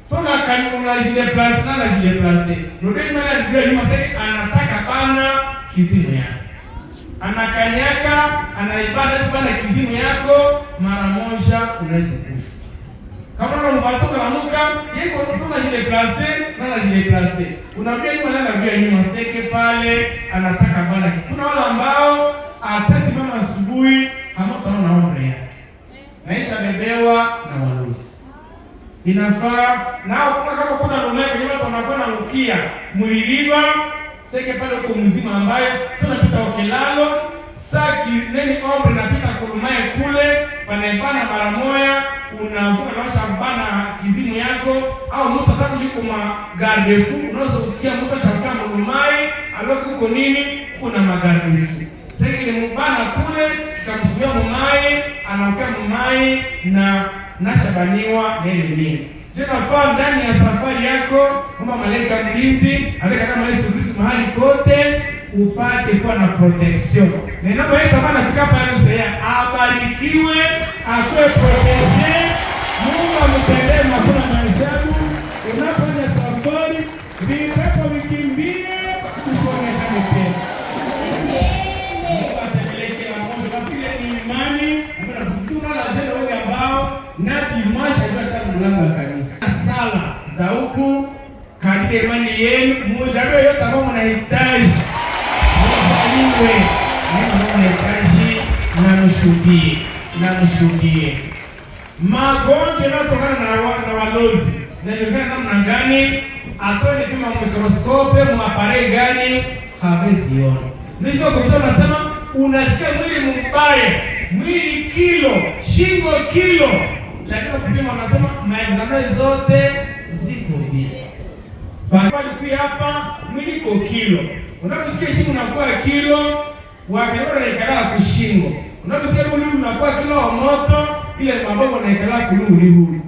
Sio na unajile place na najile place. Ndio maana ndio nyuma sasa anataka bana kizimu yako. Anakanyaka, anaibada bana kizimu yako mara moja unaweza kufa. Kama unamvasa na muka, yeye kwa sababu jile place na jile place. Unaambia nyuma na naambia nyuma seke pale anataka bana. Kuna wale ambao atasimama asubuhi hamtaona ombre yake. Naisha bebewa na walusi. Inafaa nao kama kuna rumeka kwenye watu wanakuwa na rukia mliliba seke pale uko mzima ambaye sio napita ukilalo saki neni ombre napita kurumaye kule panaipana mara moja unavuka na shambana kizimu yako au mtu ataka yuko magardefu unaweza kusikia mtu shambana kurumaye aloki uko nini kuna magardefu sasa ile mbana kule kikamsuia mumaye anaokaa mumaye na nashabaniwa nene nini. Tena fahamu ndani ya safari yako kama malaika mlinzi alika kama Yesu Kristo mahali kote upate kuwa na protection. Ninapoenda kama nafika pale sasa abarikiwe, akwe protege, Mungu amtendee makuna maishani. Unapoenda safari vipepo vikimbie usionekane tena. Na dimasha ndio mlango wa kanisa. Sala za huku kadiri imani yenu, mmoja yote ambao mnahitaji liwe. Neno nahitaji na mshuhudie. Magonjwa yanayotokana na walozi inajulikana namna gani? Atone pima mikroskope, muapare gani? Hawezi ona. Nisio kupita unasema unasikia mwili mbaya, mwili kilo, shingo kilo. Lakini kupima unasema maexame zote ziko bien. Bali pia hapa mwili iko kilo. Unaposikia shingo unakuwa kilo, wakati unaikala kushingo. Unaposikia mwili unakuwa kilo wa moto, ile maboko unaikala kululi.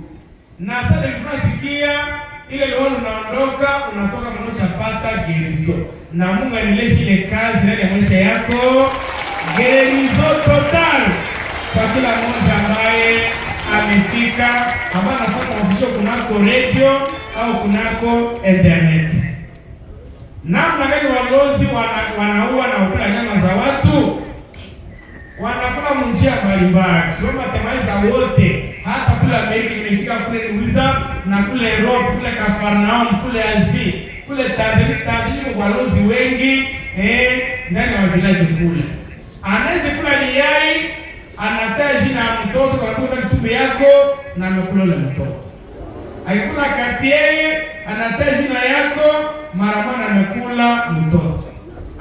Na sasa tunasikia ile leo unaondoka, unatoka mmoja pata gerizo. Na Mungu anileshi ile kazi ndani ya maisha yako. Gerizo total kwa kila mmoja ambaye amefika, ambaye anafuata mafundisho kunako radio au kunako internet. Namna gani walozi wanaua na kula nyama za watu? Wanakula njia mbalimbali. Sio matemaiza wote. Hata kule Amerika imefika kule Niuliza na kule Europe, kule Kafarnaum, kule Asia, kule Tanzania kwa walozi wengi ndani ya village kule. Anaweza kula liyai, anataa jina ya mtoto kwa kuwa mtume yako na amekula ile mtoto. Aikula kapieye, anataa jina yako mara moja amekula mtoto.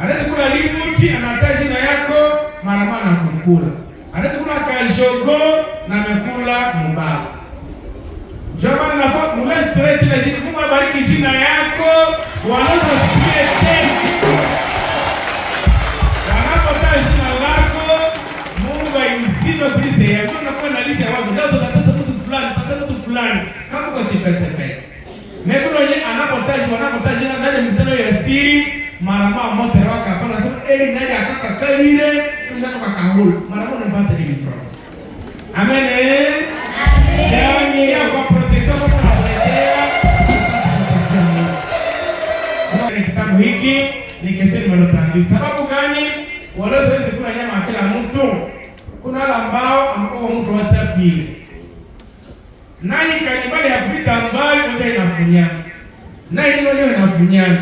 Anaweza kula livuti, anataa jina yako mara moja anakula. Anaweza kula kajogo na amekula mbao. Jamani nafaa mule straight na jina. Mungu abariki jina yako. Waloza sikie tena. Wanapotaa jina lako, Mungu aizime prise yako. Unakuwa na lisa wako. Leo tutatafuta mtu fulani. Kama kwa chipete. Mekuno nye anapotaa jina ndani mtano ya siri. Marama moto waka hapa nasema ndani akaka kalire tunataka kwa kahulu. Marama unapata ile France. Amen. Shani ya kwa protection kwa kuletea. Kitabu hiki ni kesho nimelotangaza. Sababu gani? Walozi kuna nyama kila mtu. Kuna wale ambao mtu WhatsApp hii. Nani kanibali ya kupita mbali moja inafunyana. Nani moja inafunyana.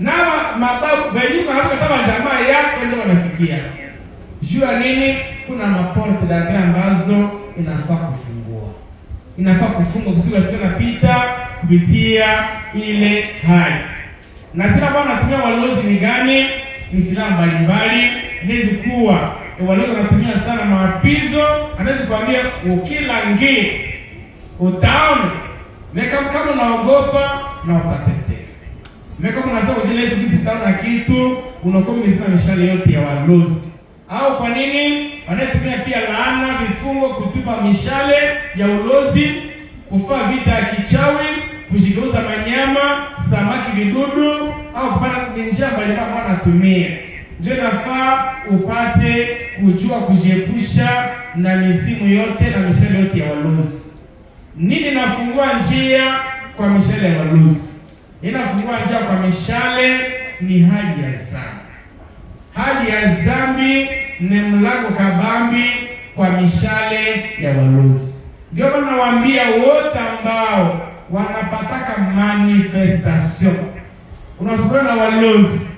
Na mababu benyuka hapa kama jamaa yako ndio wanafikia. Jua nini? Kuna maporte d'entrée ambazo inafaa kufungua. Inafaa kufungwa kusudi sio napita kupitia ile hali. Na sila ambao natumia walozi ni gani? Ni silaha mbalimbali. Hizi kuwa walozi wanatumia sana maapizo, anaweza kuambia ukila ngi utaona. Kama unaogopa na utateseka. Kama unasema ujile Yesu Kristo taona kitu, unakuwa umesema mishale yote ya walozi. Au kwa nini? Wanatumia pia laana, vifungo, kutupa mishale ya ulozi, kufaa vita ya kichawi, kujigeuza manyama, samaki, vidudu, au kupanda njia mbalimbali wanatumia. Ndio nafaa upate kujua kujiepusha na misimu yote na mishale yote ya walozi. Nini nafungua njia kwa mishale ya walozi? Inafungua njia kwa mishale ni hali ya dhambi. Hali ya dhambi ni mlango kabambi kwa mishale ya walozi. Ndio maana nawaambia wote ambao wanapataka manifestation, unasubiri na walozi,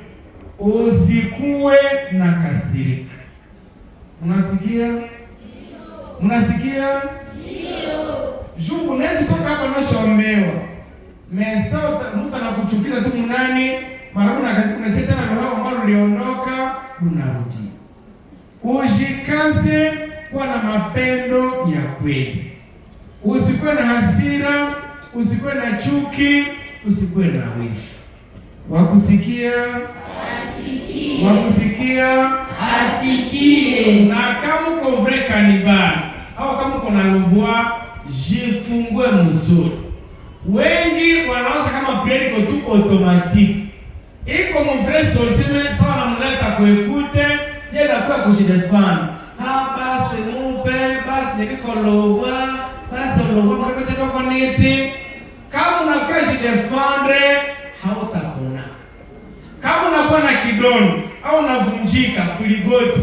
usikuwe na kasirika. Unasikia? Unasikia? Ndio. Juu unaweza toka hapo na shombewa. Mesa mtu anakuchukiza tu mnani, mara una kazi kuna shetani roho ambalo liondoka unarudi. Ujikaze kuwa na mapendo ya kweli. Usikuwe na hasira, usikuwe na chuki, usikuwe na wivu. Wakusikia? Asikie. Wakusikia? Asikie. Na kama uko vrai kanibali au kama uko na lubwa, jifungue mzuri. Wengi wanaanza kama play tu automatique. Iko mon frère Solsime sawa na mleta kuekute, yeye anakuwa kujidefend. Basi mupe, basi niko lowa, basi lowa kwa sababu kwa nini? Kama unakuwa kujidefend, hautapona. Kama unakuwa na kidoni au unavunjika kuligoti,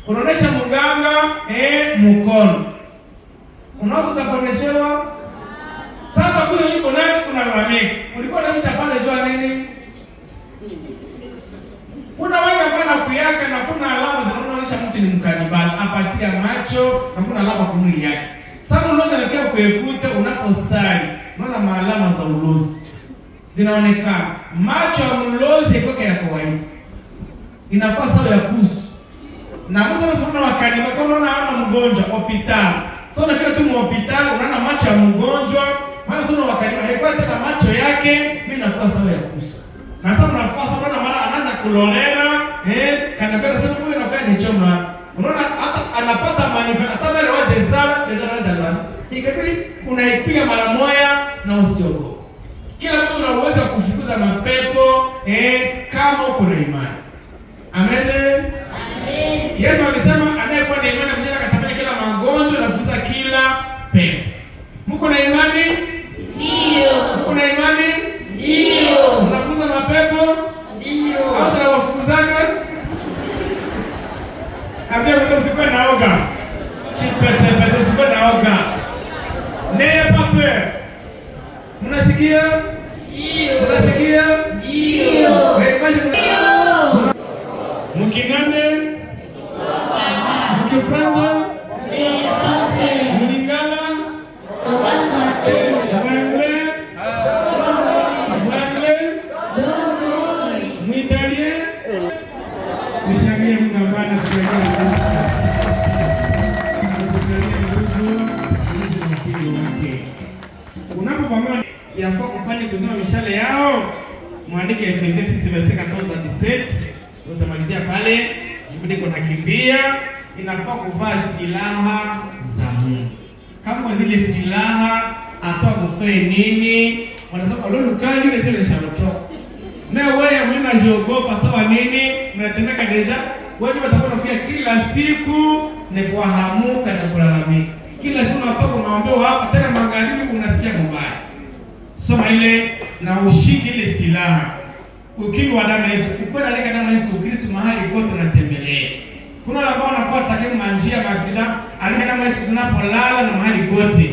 unaonesha mganga mkono. Unaweza kuponeshewa. Sasa kwa nini kuna lameki? Ulikuwa na mcha pale jua nini? Unaweka bana kuyaka alama kwa mwili yake. Sasa ulozi anakia kuekuta unaposali, unaona maalama za ulozi zinaonekana. Macho ya mlozi yako ya kawaida inakuwa sawa ya kusu, na mtu anasema wakati kama unaona ana mgonjwa hospitali, so unafika tu hospitali unaona macho ya mgonjwa, maana sio wakati haikuwa tena macho yake mimi nakuwa sawa ya kusu. Na sasa unafasa unaona mara anaanza kulolera kana kwa sababu huyo anakuwa ni choma. Unaona hata anapata manifesta hata wale waje sala deja ndani. Ikabidi unaipiga mara moja na usiogope. Kila mtu anaweza kufukuza mapepo kama uko na imani. Amen. Amen. Yesu alisema anayekuwa na imani mshaka katapia kila magonjwa na kufukuza kila pepo. Mko na imani? Ndio. Mko na imani? Ndio. Unafukuza mapepo? Ndio. Au sana wafukuzaka? Ambia mtu usikwe naoga. Chipete usikwe naoga. N'ayez pas peur. Mnasikia? Ndio. Mnasikia? Ndio. Ndio. Mkinane? Mkifranza? Mlingala? Mwitalien? Nishangie mgambana unapopamia yafaa kufanya kuzima mishale yao, muandike Efesiensi 6:14-17. Utamalizia pale, jibudi kuna kimbia, inafaa kuvaa silaha za Mungu. Kama zile silaha atoa kufanya nini? Wanasema lolo kali ile sio lisharoto. Wewe mwana jiogopa sawa nini? Mnatemeka deja. Wewe watakuwa pia kila siku ni kuhamuka na kulalamika. Kila siku unatoka unaambiwa hapa tena magharibi unasikia mbaya. Soma ile na ushiki ile silaha. Ukiwa wa damu ya Yesu, ukwenda leka damu ya Yesu Kristo mahali kote unatembelea. Kuna wale ambao wanakuwa takimu manjia maksida, alika damu ya Yesu tunapolala na mahali kote.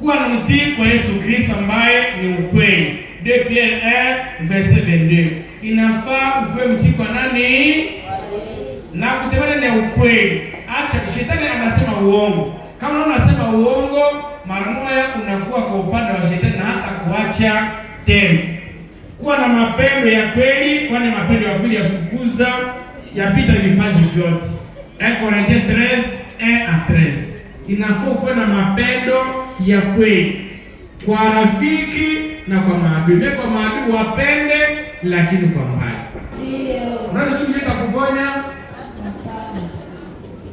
Kuwa na mtii kwa Yesu Kristo ambaye ni ukweli. 2 Pierre 1:22. Inafaa ukwe mtii kwa nani? Na kutembea ni ukweli. Acha shetani anasema uongo. Kama unasema uongo, mara moja unakuwa kwa upande wa shetani na hata kuacha tena. Kuwa na mapendo ya kweli, kwani mapendo ya kweli yafukuza yapita vipaji vyote. 1 Corinthiens 13:1-13. Inafaa kuwa na mapendo ya kweli kwa rafiki na kwa maadui. Kwa maadui wapende, lakini kwa mbali. Ndio. Unaweza chukua kuponya.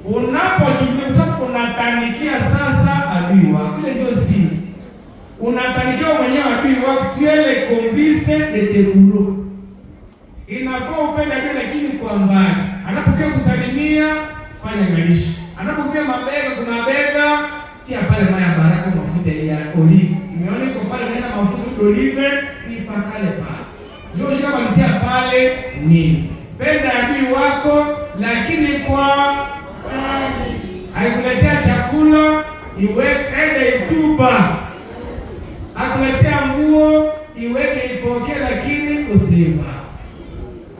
Unapochukua sababu unatanikia sasa adui wako. Ile ndio siri. Unatanikia mwenyewe adui wako, tuele complice de tebulo. Inafaa upende adui lakini kwa mbali. Anapokuja kusalimia, fanya ngalisha. Anapokuja mabega, kuna bega, tia pale maya baraka mafuta ya olive. Umeona iko pale na mafuta ya olive, ni pakale pale. Njoo shika mtia pale nini? Penda adui wako lakini kwa haikuletea chakula iweke ituba, hakuletea nguo iweke ipokee, lakini usiva.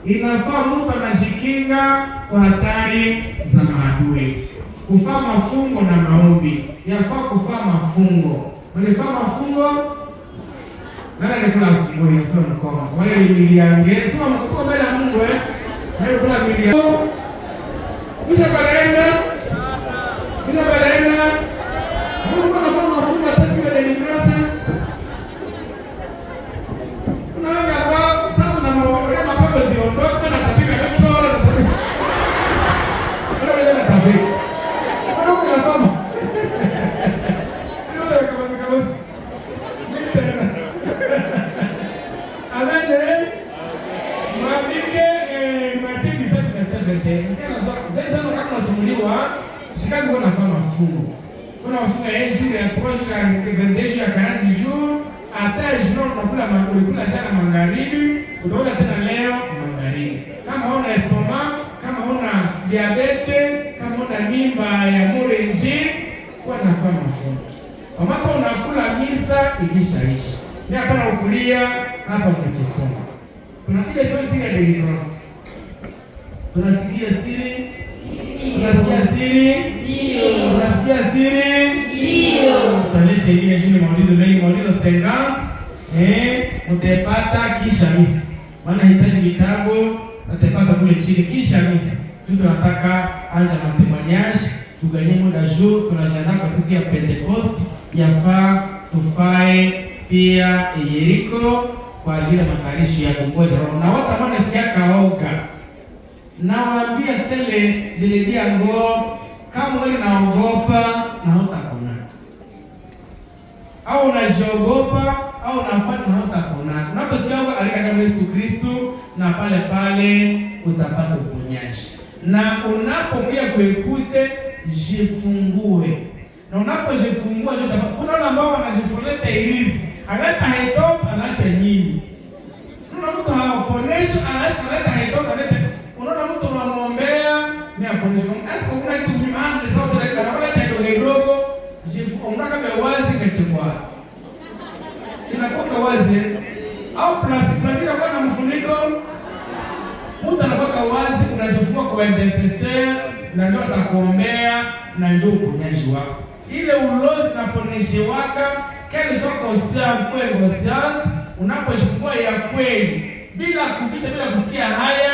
Inafaa mtu anashikinga kwa hatari za maadui. Kufaa mafungo na maombi, yafaa kufaa mafungo. Ulifaa mafungo nani alikula asubuhi? Sio mkono wale niliange sema mkono mbele ya Mungu hayo kula milia kisha baadaye Mungu anafanya mafungo hata siku ya deliverance. Unaona kwa sababu na mapato ziondoka na tabika petrol na tabika. Ndio tabika. Ndio kunafanya. Ndio kama Amen. Mwandike Mathayo 7:7. Sasa kama unasumuliwa sikazi kwa nafanya mafungo. Kuna mafungo ya shule ya 3 jours ya 22 jours ya 40 jours. Hata jours unakula kula jana magharibi, utaona tena leo magharibi. Kama una estomac, kama una diabete, kama una mimba ya murenji, kwa nafanya mafungo. Ambapo unakula misa ikishaisha. Ni hapa ukulia hapa ukisoma. Tunapiga tu siri ya deliverance. Tunasikia siri Unasikia siri? Ndio. Unasikia siri? Ndio. Tutalisha ingine juu maulizo mengi, maulizo 50 mtapata kisha misi. Maana hitaji kitabu mtapata kule chini kisha misi. Mtu tunataka anja matemoignage, tuganye muda juu tunajiandaa kwa siku ya Pentecost, yafaa tufae pia Yeriko kwa ajili ya matayarisho ya kungoja roho. Na watu ambao nasikia kaoga, nawaambia sele jiledia ngo kama wewe naogopa na hutakona, au unajiogopa au unafanya na hutakona. Unaposikia ngo alikana Yesu Kristo, na pale pale utapata uponyaji. Na unapokuja kuekute jifungue, na unapojifungua ndio utapata. Kuna wale ambao wanajifuneta irizi, analeta haitop anaacha nyinyi. Kuna mtu haoponesha analeta haitop analeta. Unaona mtu unamwombea ni aponesha. Sasa una kitu kimana ni sawa tena na wale tendo kidogo jifunga kama wazi kachekwa. Kinakuwa wazi au plastiki kwa na mfuniko. Mtu anakuwa wazi, unajifungua kwa intercessor na ndio atakuombea na ndio uponyaji wako. Ile ulozi na poneshe waka kile soko sana kweli sana, unapojifungua ya kweli bila kuficha, bila kusikia haya,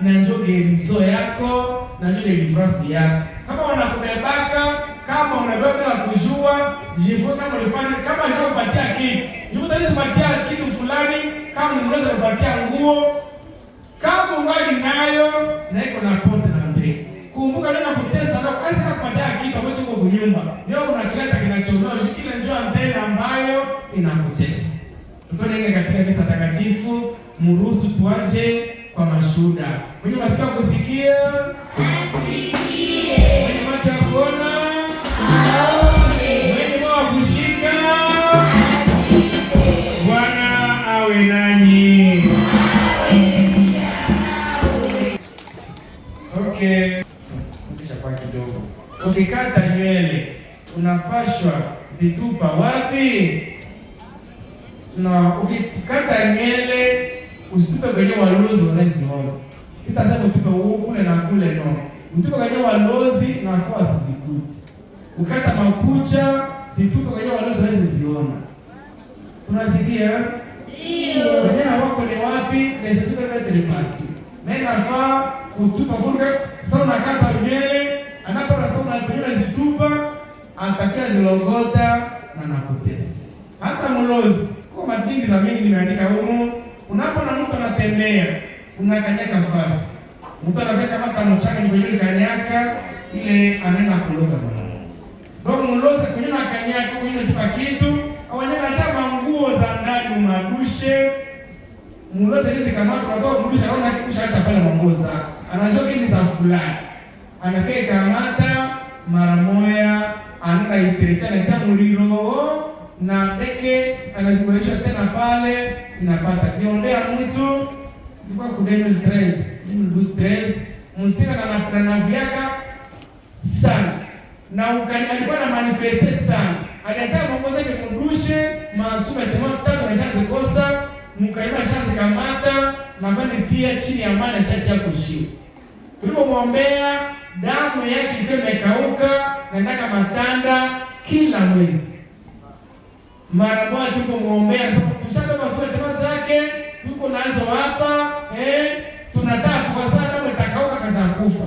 na ndio gerizo yako na ndio deliverance yako. Kama wanakubebaka, kama unabeba bila kujua, jifunga kama ulifanya, kama alishakupatia kitu, ndio utalipatia kitu fulani, kama unaweza kupatia nguo, kama ungali nayo na iko na pote na ndre. Kumbuka neno kutesa ndio kazi ya kupatia kitu ambacho kiko kunyumba. Leo unakileta kinachonoa ile njoo antena ambayo inakutesa. Tutoe katika kisa takatifu, mruhusu tuaje kwa mashuhuda. Mwenye masikio kusikia, asikie. Mwenye macho ya kuona, aone. Mwenye moyo kushika, asikie. Bwana awe nanyi. Okay. Kisha kwa kidogo. Ukikata nywele unapashwa zitupa wapi? Na ukikata nywele usitupe kwenye walozi wanaziona. Kitasema tupe kule na kule no. Utupe kwenye walozi na afua sizikuti. Ukata makucha zitupe kwenye walozi wanaziona. Tunasikia? Ndio. Kwenye wako ni wapi? Na sisi tupe party. Mimi nafaa kutupa funga sasa unakata nywele, anapoona sasa unapeleka zitupa, atakia zilogota na nakutesa. Hata mlozi kwa madini za mingi nimeandika huko, unapoona mtu anatembea, unakanyaka fasi. Mtu anaweka kama mchanga ni kwenye kanyaka ile anaenda kuloga bwana. Ndio mlozi kwenye kanyaka kwenye tupa kitu, au anachama nguo za ndani madushe. Mlozi hizi kama tunatoa kurudisha naona kikusha acha pale mangoza. Anajua ni za fulani. Anakaa kamata mara moja, anaenda itireta na cha mliro na deke anaziboresha tena pale inapata. Niombea mtu ilikuwa ku 2013, msika na viaka sana. Na ukani alikuwa na manifeste sana. Aliacha mangoza yake kundushe, masuma tema tatu na shazi kosa. Mkalima shazi kamata na bali tia chini ya maana shati ya kushia. Tulipomwombea damu yake ilikuwa imekauka na ndaka matanda kila mwezi. Mara moja tulipomwombea sasa tushaka maswali tema zake tuko nazo hapa tunataka tukasana kama itakauka kana kufa.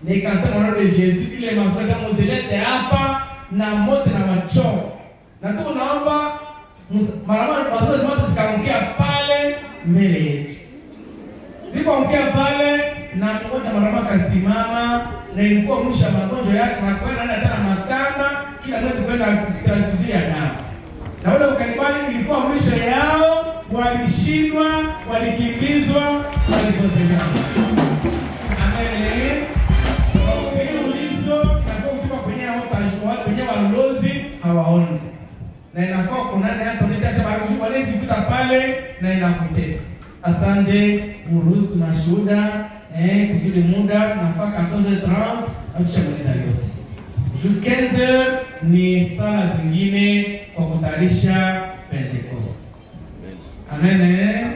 Nikasema ndio Yesu ile maswali kama zilete hapa na moto na macho. Na tunaomba mara moja maswali moto zikaongea pale mbele yetu. Zilipoongea pale na mmoja mara kasimama na ilikuwa mwisho wa magonjwa yake, hakwenda hata na matanda kila mwezi kwenda transfusion ya damu. Na wale ukanibali ilikuwa mwisho yao, walishindwa, walikimbizwa, walipotea. Amen. Kwa hiyo ulizo na kutoka kwenye hao kwenye walozi hawaoni. Na inafaa kunani hata hata barufu walezi kuta pale na inakutesa. Asante uruhusu mashuhuda kusudi muda nafaa 14:30 atushamaliza yote. Jukenze ni sala zingine kwa kutayarisha Pentecost. Amen. Amen.